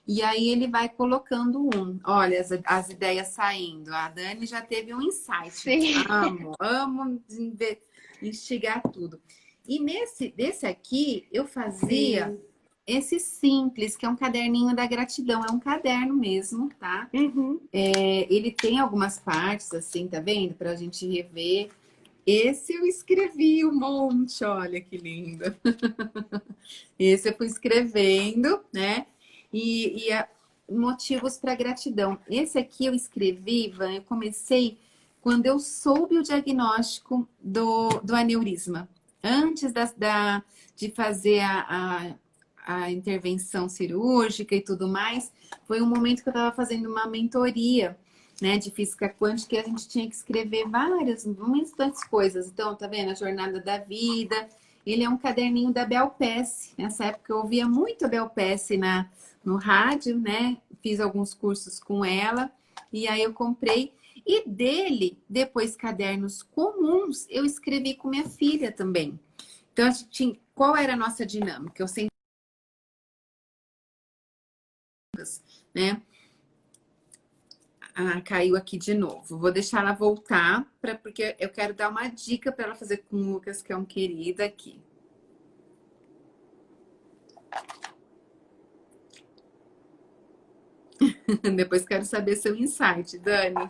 E aí ele vai colocando olha, as ideias saindo. A Dani já teve um insight. Sim. Amo instigar tudo. E desse aqui, eu fazia Sim. esse simples, que é um caderninho da gratidão. É um caderno mesmo, tá? Uhum. Ele tem algumas partes, assim, tá vendo? Pra gente rever. Esse eu escrevi um monte, olha que lindo. Esse eu fui escrevendo, né? Motivos para gratidão. Esse aqui eu escrevi, Ivan, eu comecei quando eu soube o diagnóstico do aneurisma. Antes de fazer a intervenção cirúrgica e tudo mais, foi um momento que eu estava fazendo uma mentoria, né, de física quântica, e a gente tinha que escrever muitas coisas. Então, tá vendo? A jornada da vida. Ele é um caderninho da Bel Pace. Nessa época eu ouvia muito a Bel Pace no rádio, né? Fiz alguns cursos com ela e aí eu comprei. E dele, depois cadernos comuns, eu escrevi com minha filha também. Então, qual era a nossa dinâmica? Eu sempre, né? Caiu aqui de novo. Vou deixar ela voltar, porque eu quero dar uma dica para ela fazer com o Lucas, que é um querido aqui. Depois quero saber seu insight, Dani.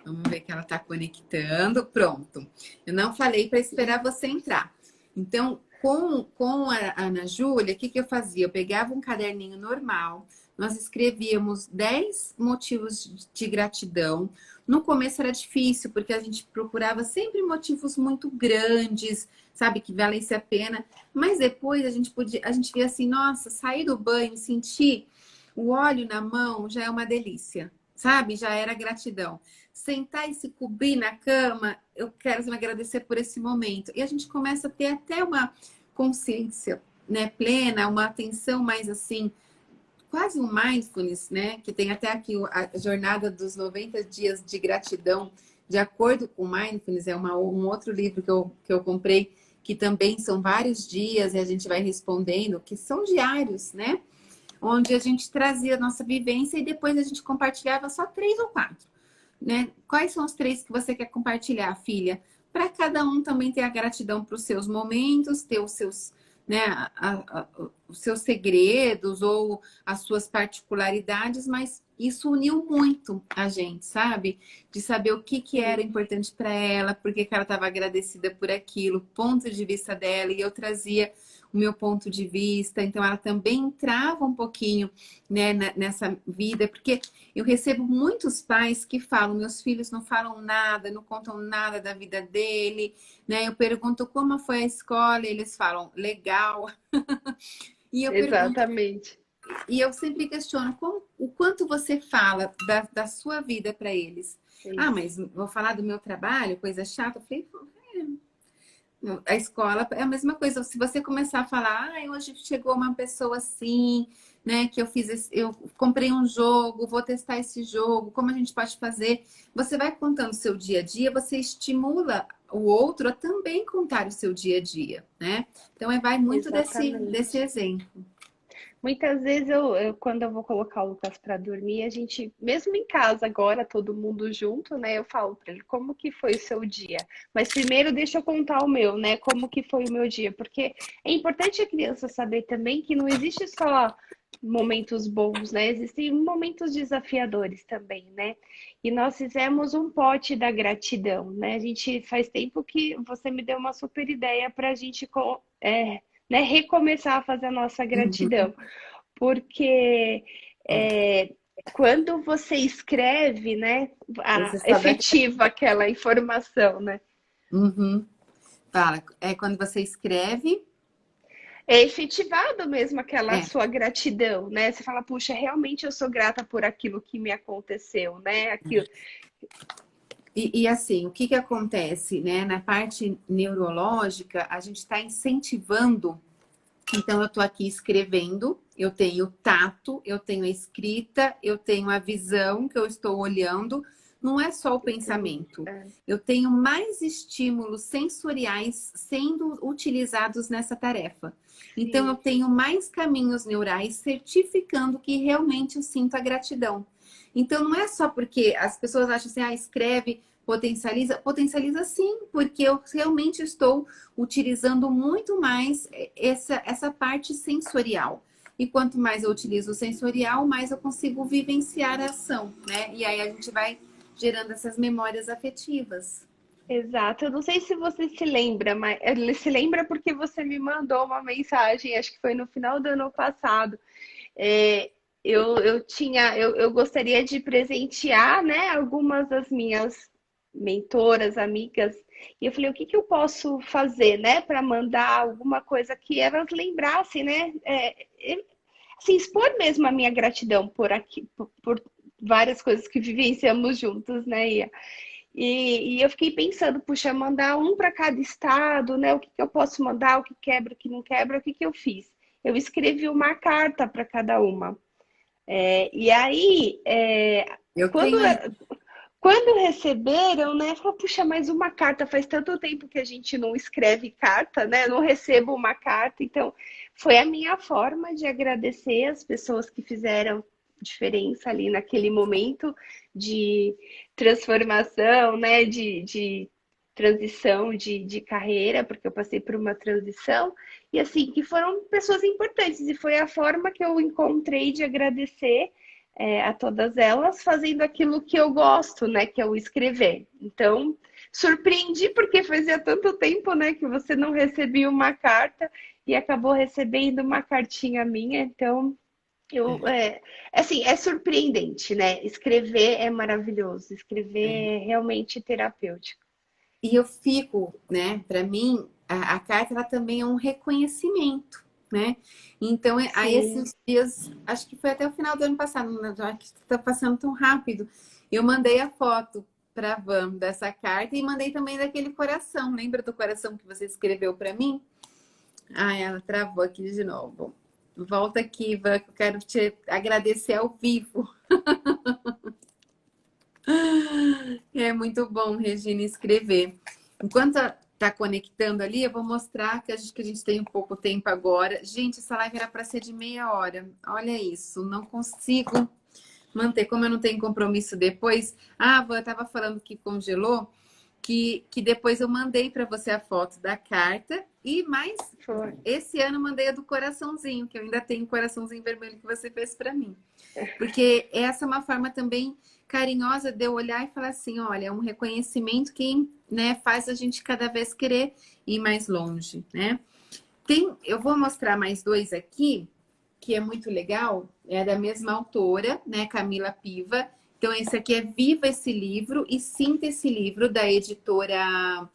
Vamos ver que ela tá conectando. Pronto. Eu não falei para esperar você entrar. Então, com a Ana Júlia, o que que eu fazia? Eu pegava um caderninho normal, nós escrevíamos 10 motivos de gratidão. No começo era difícil, porque a gente procurava sempre motivos muito grandes, sabe, que valesse a pena. Mas depois a gente via assim, nossa, sair do banho, sentir o óleo na mão já é uma delícia, sabe? Já era gratidão. Sentar e se cobrir na cama, eu quero me agradecer por esse momento. E a gente começa a ter até uma consciência, né, plena, uma atenção mais assim, quase um mindfulness, né? Que tem até aqui a jornada dos 90 dias de gratidão, de acordo com o mindfulness, é um outro livro que eu comprei, que também são vários dias e a gente vai respondendo, que são diários, né? Onde a gente trazia a nossa vivência e depois a gente compartilhava só 3 ou 4, né? Quais são os 3 que você quer compartilhar, filha? Para cada um também ter a gratidão para os seus momentos, ter os seus, né, os seus segredos ou as suas particularidades, mas isso uniu muito a gente, sabe? De saber o que que era importante para ela, porque que ela estava agradecida por aquilo, ponto de vista dela, e eu trazia o meu ponto de vista, então ela também entrava um pouquinho, né, nessa vida, porque eu recebo muitos pais que falam, meus filhos não falam nada, não contam nada da vida dele, né? Eu pergunto como foi a escola, e eles falam, legal. E eu pergunto, Exatamente. e eu sempre questiono o quanto você fala da sua vida para eles. É Ah, isso. mas vou falar do meu trabalho, coisa chata. Eu falei, a escola é a mesma coisa. Se você começar a falar, ah, hoje chegou uma pessoa assim, né? Que eu comprei um jogo, vou testar esse jogo, como a gente pode fazer? Você vai contando o seu dia a dia, você estimula o outro a também contar o seu dia a dia, né? Então vai muito desse Exatamente. exemplo. Muitas vezes quando eu vou colocar o Lucas para dormir, a gente, mesmo em casa agora, todo mundo junto, né? Eu falo para ele como que foi o seu dia. Mas primeiro deixa eu contar o meu, né? Como que foi o meu dia, porque é importante a criança saber também que não existe só momentos bons, né? Existem momentos desafiadores também, né? E nós fizemos um pote da gratidão, né? A gente faz tempo que você me deu uma super ideia para a gente né, recomeçar a fazer a nossa Uhum. gratidão. Porque é, quando você escreve, né, Você sabe. efetiva aquela informação, né? Uhum. Fala, é quando você escreve. É efetivado mesmo aquela É. sua gratidão, né? Você fala, puxa, realmente eu sou grata por aquilo que me aconteceu, né? Aquilo. E assim, o que que acontece, né? Na parte neurológica, a gente está incentivando. Então, eu estou aqui escrevendo, eu tenho tato, eu tenho a escrita, eu tenho a visão que eu estou olhando. Não é só o pensamento. Eu tenho mais estímulos sensoriais sendo utilizados nessa tarefa. Então, eu Sim, tenho mais caminhos neurais certificando que realmente eu sinto a gratidão. Então, não é só porque as pessoas acham assim, ah, escreve, potencializa. Potencializa sim, porque eu realmente estou utilizando muito mais essa parte sensorial. E quanto mais eu utilizo o sensorial, mais eu consigo vivenciar a ação, né? E aí a gente vai gerando essas memórias afetivas. exato. Eu não sei se você se lembra, mas ele se lembra porque você me mandou uma mensagem, acho que foi no final do ano passado. É, eu gostaria de presentear, né, algumas das minhas mentoras, amigas, e eu falei, o que que eu posso fazer, né, para mandar alguma coisa que elas lembrassem, né, assim, expor mesmo a minha gratidão por aqui, por várias coisas que vivenciamos juntos, né, Ia? E eu fiquei pensando, puxa, mandar um para cada estado, né? O que que eu posso mandar, o que quebra, o que não quebra, o que que eu fiz? Eu escrevi uma carta para cada uma. E aí, Eu quando, tenho aí. quando receberam, né? Falou, puxa, mais uma carta. Faz tanto tempo que a gente não escreve carta, né? Não recebo uma carta. Então, foi a minha forma de agradecer as pessoas que fizeram diferença ali naquele momento de transformação, né? De transição de carreira, porque eu passei por uma transição. E assim, que foram pessoas importantes. E foi a forma que eu encontrei de agradecer a todas elas, fazendo aquilo que eu gosto, né? Que é o escrever. Então, surpreendi porque fazia tanto tempo, né, que você não recebia uma carta e acabou recebendo uma cartinha minha. Então, assim, é surpreendente, né? Escrever é maravilhoso, escrever É. é realmente terapêutico. E eu fico, né, para mim, a carta ela também é um reconhecimento, né? Então, aí Sim, esses dias, acho que foi até o final do ano passado, né, já que está passando tão rápido, eu mandei a foto para a Van dessa carta e mandei também daquele coração. Lembra do coração que você escreveu para mim? Ah, ela travou aqui de novo. Volta aqui, Van, que eu quero te agradecer ao vivo. É muito bom, Regina, escrever. Enquanto tá conectando ali, eu vou mostrar que a gente tem um pouco tempo agora. Gente, essa live era para ser de meia hora. Olha isso, não consigo manter. Como eu não tenho compromisso depois. Ah, eu tava falando que congelou, que depois eu mandei para você a foto da carta e mais foi. esse ano eu mandei a do coraçãozinho, que eu ainda tenho o coraçãozinho vermelho que você fez para mim. Porque essa é uma forma também carinhosa de eu olhar e falar assim, olha, é um reconhecimento que, né, faz a gente cada vez querer ir mais longe, né? Eu vou mostrar mais dois aqui, que é muito legal, é da mesma autora, né, Camila Piva. Então, esse aqui é Viva esse livro e Sinta esse livro, da editora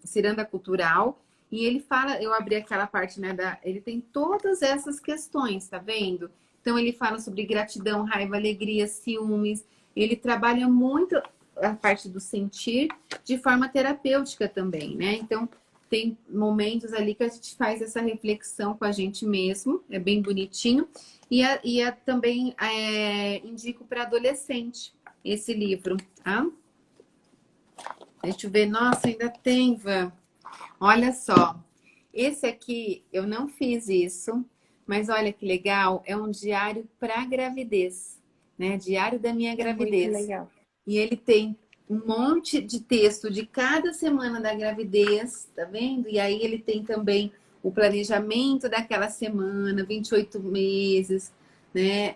Ciranda Cultural. E ele fala, eu abri aquela parte, né, ele tem todas essas questões, tá vendo? Então, ele fala sobre gratidão, raiva, alegria, ciúmes. Ele trabalha muito a parte do sentir de forma terapêutica também, né? Então, tem momentos ali que a gente faz essa reflexão com a gente mesmo, é bem bonitinho. Também indico para adolescente esse livro, tá? Deixa eu ver, nossa, ainda tem, Van. Olha só, esse aqui eu não fiz isso, mas olha que legal, é um diário para gravidez, né? Diário da minha É muito gravidez. legal. E ele tem um monte de texto de cada semana da gravidez, tá vendo? E aí ele tem também o planejamento daquela semana, 28 meses, né?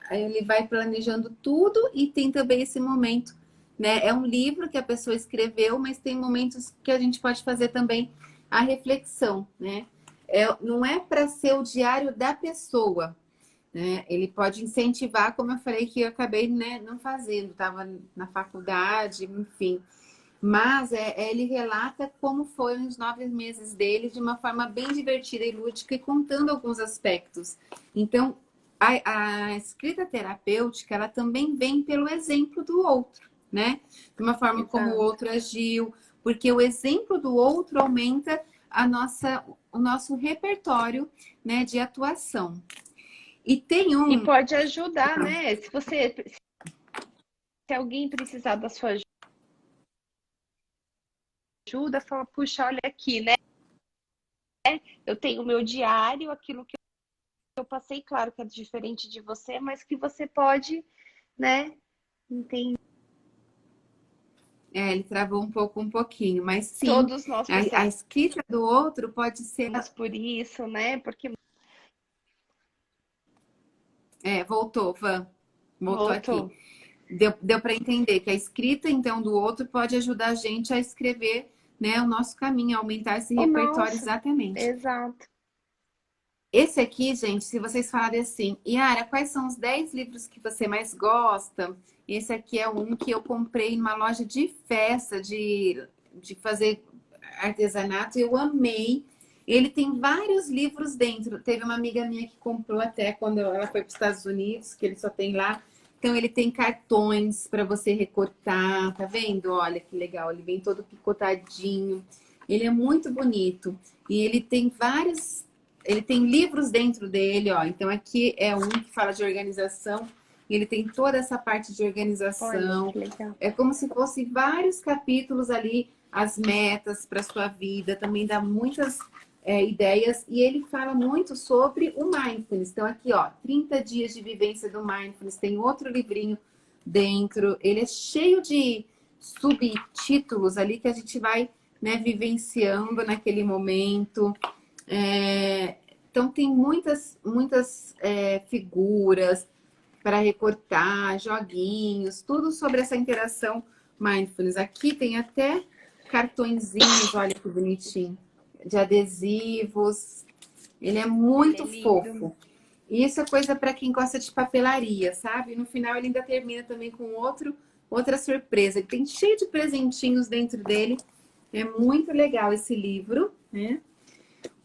Aí ele vai planejando tudo e tem também esse momento, né? É um livro que a pessoa escreveu, mas tem momentos que a gente pode fazer também a reflexão, né? Não é para ser o diário da pessoa, né? Ele pode incentivar, como eu falei, que eu acabei, né, não fazendo, estava na faculdade, enfim. Mas ele relata como foram os 9 meses dele de uma forma bem divertida e lúdica e contando alguns aspectos. Então, a escrita terapêutica, ela também vem pelo exemplo do outro, né? De uma forma como o Exato. outro agiu, porque o exemplo do outro aumenta o nosso repertório, né, de atuação. E tem E um. pode ajudar, né? Se alguém precisar da sua ajuda, fala, puxa, olha aqui, né? Eu tenho o meu diário, aquilo que eu passei, claro que é diferente de você, mas que você pode, né? Entender. Ele travou um pouquinho, mas sim, Todos nós a passamos escrita do outro pode ser. por isso, né? Porque Voltou, Van, voltou aqui. voltou. Deu para entender que a escrita, então, do outro pode ajudar a gente a escrever, né, o nosso caminho, a aumentar esse O repertório nosso, exatamente. exato. Esse aqui, gente, se vocês falarem assim, Yara, quais são os 10 livros que você mais gosta? Esse aqui é um que eu comprei numa loja de festa, de fazer artesanato, eu amei. Ele tem vários livros dentro. Teve uma amiga minha que comprou até quando ela foi para os Estados Unidos, que ele só tem lá. Então, ele tem cartões para você recortar, tá vendo? Olha que legal, ele vem todo picotadinho. Ele é muito bonito. E ele tem livros dentro dele, ó. Então aqui é um que fala de organização, e ele tem toda essa parte de Olha organização. que legal. É como se fosse vários capítulos ali, as metas para sua vida, também dá muitas ideias, e ele fala muito sobre o mindfulness. Então aqui, ó, 30 dias de vivência do mindfulness, tem outro livrinho dentro. Ele é cheio de subtítulos ali que a gente vai, né, vivenciando naquele momento. É, Então tem muitas figuras para recortar, joguinhos, tudo sobre essa interação mindfulness. Aqui tem até cartõezinhos, olha que bonitinho, de adesivos. Ele é Ele é muito lindo. fofo. E isso é coisa para quem gosta de papelaria, sabe? No final ele ainda termina também com outra surpresa. Ele tem cheio de presentinhos dentro dele. É muito legal esse livro, né?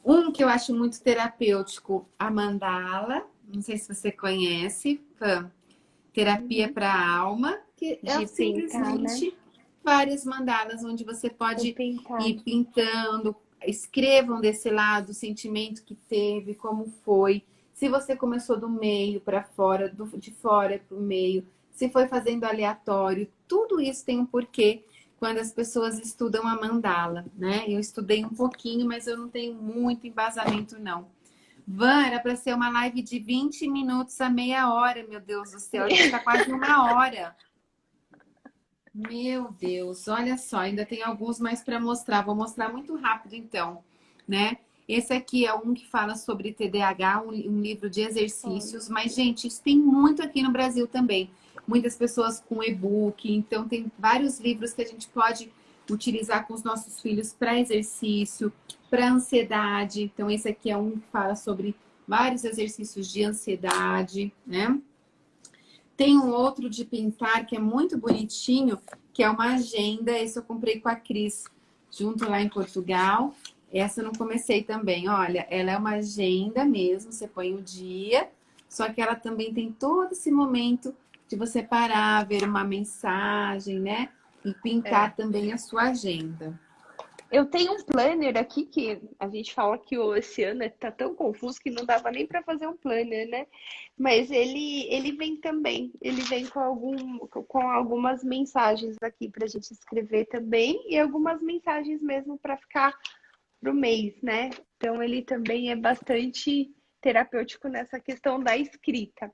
Um que eu acho muito terapêutico, a mandala. Não sei se você conhece, Fã. Terapia Uhum. para a alma, que é De pintar, né? simplesmente várias mandalas onde você Vou pode pintar. ir pintando, escrevam desse lado o sentimento que teve, como foi, se você começou do meio para fora, de fora para o meio, se foi fazendo aleatório, tudo isso tem um porquê quando as pessoas estudam a mandala, né? Eu estudei um pouquinho, mas eu não tenho muito embasamento, não. Van, era para ser uma live de 20 minutos a meia hora, meu Deus do céu. A gente está quase uma hora. Meu Deus, olha só, ainda tem alguns mais para mostrar. Vou mostrar muito rápido, então, né? Esse aqui é um que fala sobre TDAH, um livro de Olha. exercícios. Mas, gente, isso tem muito aqui no Brasil também. Muitas pessoas com e-book. Então, tem vários livros que a gente pode utilizar com os nossos filhos para exercício, para ansiedade. Então, esse aqui é um que fala sobre vários exercícios de ansiedade, né? Tem um outro de pintar que é muito bonitinho, que é uma agenda. Esse eu comprei com a Cris, junto lá em Portugal. Essa eu não comecei também. Olha, ela é uma agenda mesmo, você põe o dia, só que ela também tem todo esse momento de você parar, ver uma mensagem, né? E É. pintar também a sua agenda. Eu tenho um planner aqui que a gente fala que esse ano tá tão confuso que não dava nem para fazer um planner, né? Mas ele vem também, ele vem com algumas mensagens aqui para a gente escrever também e algumas mensagens mesmo para ficar pro mês, né? Então ele também é bastante terapêutico nessa questão da escrita.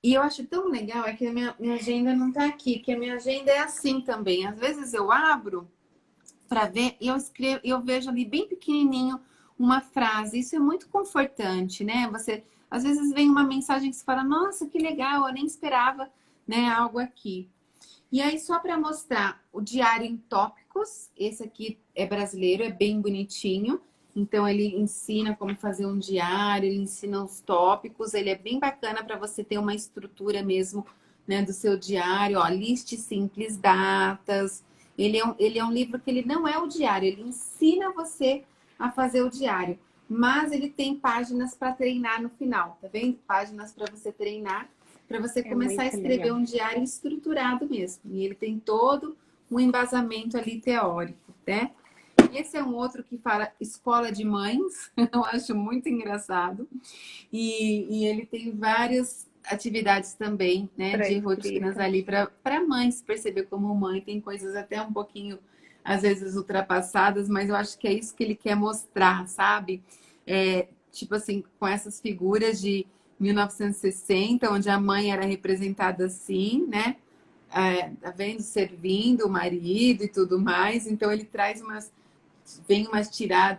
E eu acho tão legal é que a minha agenda não tá aqui, que a minha agenda é assim também. Às vezes eu abro para ver, e eu escrevo, eu vejo ali bem pequenininho uma frase. Isso é muito confortante, né? Você às vezes vem uma mensagem que você fala, nossa, que legal, eu nem esperava, né, algo aqui. E aí, só para mostrar o diário em tópicos, esse aqui é brasileiro, é bem bonitinho. Então, ele ensina como fazer um diário, ele ensina os tópicos, ele é bem bacana para você ter uma estrutura mesmo, né, do seu diário. Ó, liste simples datas. Ele é um livro que ele não é o diário, ele ensina você a fazer o diário. Mas ele tem páginas para treinar no final, tá vendo? Páginas para você treinar para você É começar a muito escrever legal. um diário estruturado mesmo. E ele tem todo um embasamento ali teórico, né? E esse é um outro que fala escola de mães, eu acho muito engraçado. E ele tem várias atividades também, né, Para de rotinas escrita. ali para mães perceber como mãe. Tem coisas até um pouquinho, às vezes, ultrapassadas, mas eu acho que é isso que ele quer mostrar, sabe? Tipo assim, com essas figuras de 1960, onde a mãe era representada assim, né? Tá vendo? Servindo o marido e tudo mais. Então ele traz vem umas tira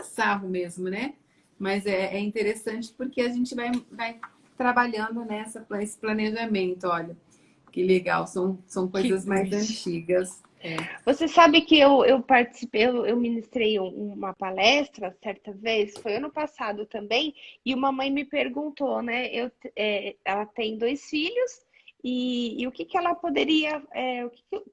sarro mesmo, né? Mas é interessante porque a gente vai trabalhando esse planejamento, olha. Que legal, são Que coisas mais bonitinho. antigas. Você sabe que eu participei, eu ministrei uma palestra certa vez, foi ano passado também, e uma mãe me perguntou, né? Ela tem dois filhos e o que que ela poderia,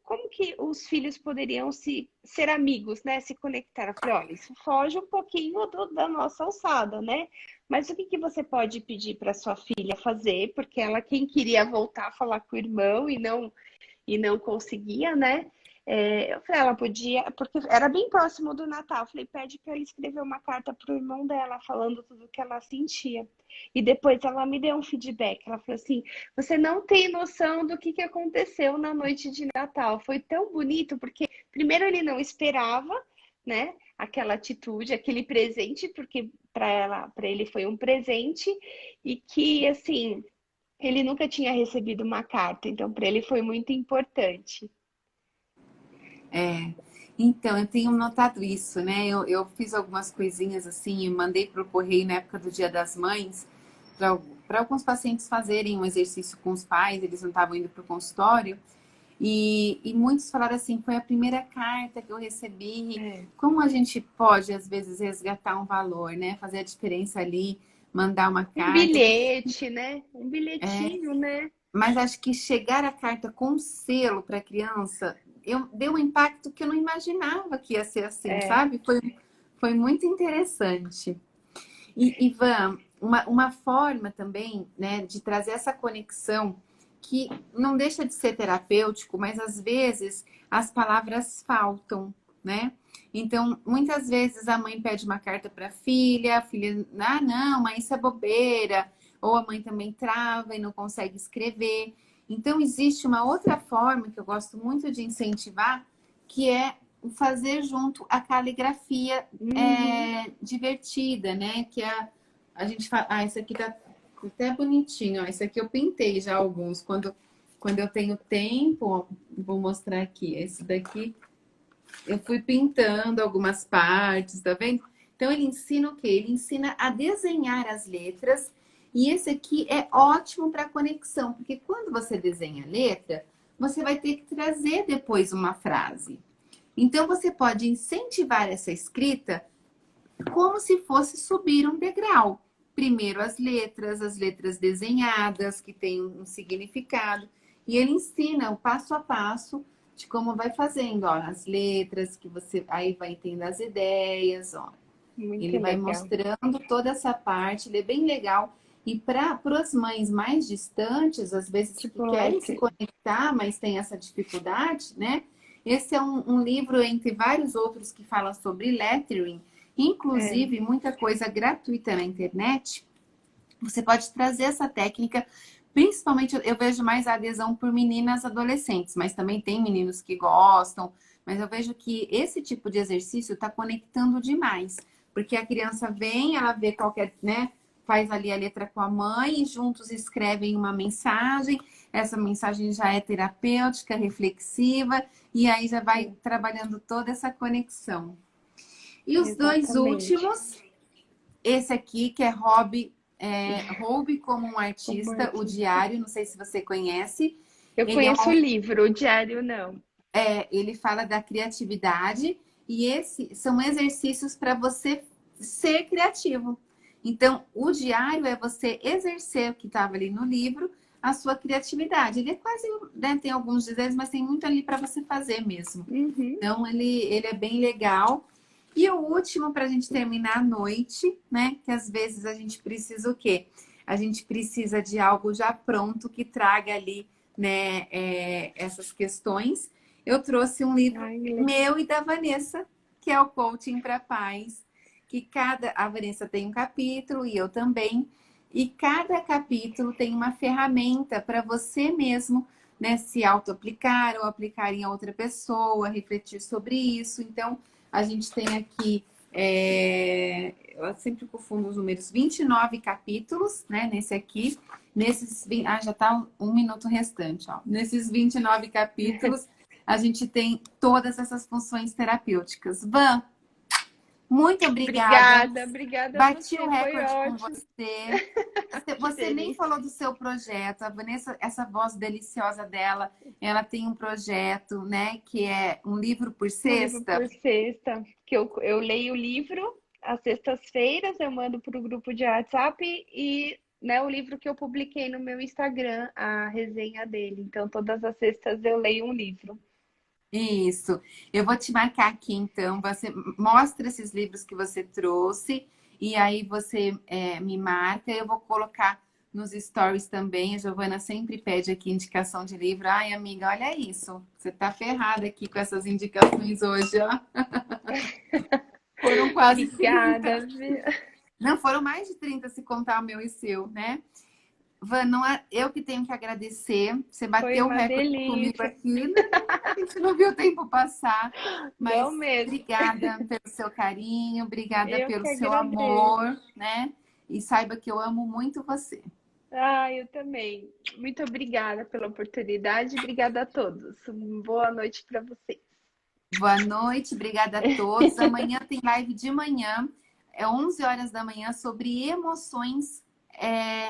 como que os filhos poderiam ser amigos, né? Se conectar. Eu falei, olha, isso foge um pouquinho da nossa alçada, né? Mas o que que você pode pedir para sua filha fazer? Porque ela quem queria voltar a falar com o irmão e não conseguia, né? Eu falei, ela podia, porque era bem próximo do Natal. Eu falei, pede para ela escrever uma carta para o irmão dela, falando tudo o que ela sentia. E depois ela me deu um feedback. Ela falou assim: você não tem noção do que aconteceu na noite de Natal. Foi tão bonito, porque primeiro ele não esperava, né? Aquela atitude, aquele presente, porque para ele foi um presente, e que assim ele nunca tinha recebido uma carta, então para ele foi muito importante. É. Então, eu tenho notado isso, né? Eu fiz algumas coisinhas assim e mandei para o correio na época do Dia das Mães para alguns pacientes fazerem um exercício com os pais, eles não estavam indo para o consultório. E muitos falaram assim, foi a primeira carta que eu recebi. É. Como a gente pode, às vezes, resgatar um valor, né? Fazer a diferença ali, mandar uma Um carta. bilhete, né? Um bilhetinho, né? Mas acho que chegar a carta com selo para a criança deu um impacto que eu não imaginava que ia ser assim, É. sabe? Foi muito interessante. E, Ivan, uma forma também, né, de trazer essa conexão que não deixa de ser terapêutico, mas às vezes as palavras faltam, né? Então, muitas vezes a mãe pede uma carta para a filha, ah, não, mas isso é bobeira, ou a mãe também trava e não consegue escrever. Então, existe uma outra forma que eu gosto muito de incentivar, que é o fazer junto a caligrafia Uhum. divertida, né? Que a gente fala, ah, esse aqui tá até bonitinho, ó. Esse aqui eu pintei já alguns. Quando eu tenho tempo, ó, vou mostrar aqui. Esse daqui eu fui pintando algumas partes, tá vendo? Então ele ensina o quê? Ele ensina a desenhar as letras. E esse aqui é ótimo para conexão, porque quando você desenha a letra, você vai ter que trazer depois uma frase. Então você pode incentivar essa escrita como se fosse subir um degrau. Primeiro as letras desenhadas, que têm um significado, e ele ensina o passo a passo de como vai fazendo, ó, as letras, que você aí vai entender as ideias, ó. Muito Ele vai legal. mostrando toda essa parte, ele é bem legal. E para as mães mais distantes, às vezes que Tipo, querem se conectar, mas tem essa dificuldade, né? Esse é um livro, entre vários outros, que fala sobre lettering, é, inclusive muita coisa gratuita na internet. Você pode trazer essa técnica, principalmente eu vejo mais a adesão por meninas adolescentes, mas também tem meninos que gostam. Mas eu vejo que esse tipo de exercício está conectando demais, porque a criança vem, ela vê qualquer, né? Faz ali a letra com a mãe e juntos escrevem uma mensagem. Essa mensagem já é terapêutica, reflexiva, e aí já vai é, trabalhando toda essa conexão. E os dois exatamente. últimos, esse aqui, que é Roube como um Como Artista, o artista. Diário, não sei se você conhece. Eu Ele, conheço o livro, o diário não. ele fala da criatividade e esses são exercícios para você ser criativo. Então, o diário é você exercer o que estava ali no livro, a sua criatividade. Ele é quase, né, tem alguns dizeres, mas tem muito ali para você fazer mesmo. Uhum. Então, ele é bem legal. E o último, para a gente terminar a noite, né? Que às vezes a gente precisa o quê? A gente precisa de algo já pronto que traga ali, né, essas questões. Eu trouxe um livro Ai, meu e da Vanessa, que é o Coaching para Paz, que a Vanessa tem um capítulo e eu também, e cada capítulo tem uma ferramenta para você mesmo, né, se auto-aplicar ou aplicar em outra pessoa, refletir sobre isso. Então, a gente tem aqui, eu sempre confundo os números, 29 capítulos, né, nesse aqui. Já está um minuto restante, ó. Nesses 29 capítulos, a gente tem todas essas funções terapêuticas. Van, muito obrigada. obrigada, obrigada a Bati o você, foi recorde com ótimo. você. Que Você nem delícia. falou do seu projeto. A Vanessa, essa voz deliciosa dela, ela tem um projeto, né, que é um livro por Um livro sexta. por sexta, que eu leio o livro às sextas-feiras, eu mando para o grupo de WhatsApp e né, o livro que eu publiquei no meu Instagram, a resenha dele. Então, todas as sextas eu leio um livro. Isso. Eu vou te marcar aqui, então. Você mostra esses livros que você trouxe e aí você me marca. Eu vou colocar nos stories também. A Giovana sempre pede aqui indicação de livro. Ai, amiga, olha isso. Você tá ferrada aqui com essas indicações hoje, ó. Foram quase Obrigada, 30. viu? Não, foram mais de 30 se contar o meu e seu, né? Van, não é eu que tenho que agradecer. Você Foi bateu o uma recorde comigo delícia. aqui. A gente não viu o tempo passar, Não mas mesmo. obrigada pelo seu carinho, obrigada Eu pelo que seu agradeço. amor, né? E saiba que eu amo muito você. Ah, eu também. Muito obrigada pela oportunidade. Obrigada a todos. Boa noite para vocês. Boa noite, obrigada a todos. Amanhã tem live de manhã, é 11 horas da manhã, sobre emoções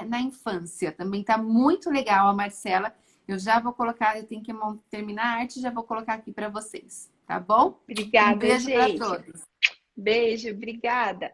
na infância. Também tá muito legal a Marcela. Eu já vou colocar, eu tenho que terminar a arte, já vou colocar aqui para vocês, tá bom? Um Obrigada, beijo para gente. todos. Beijo, obrigada.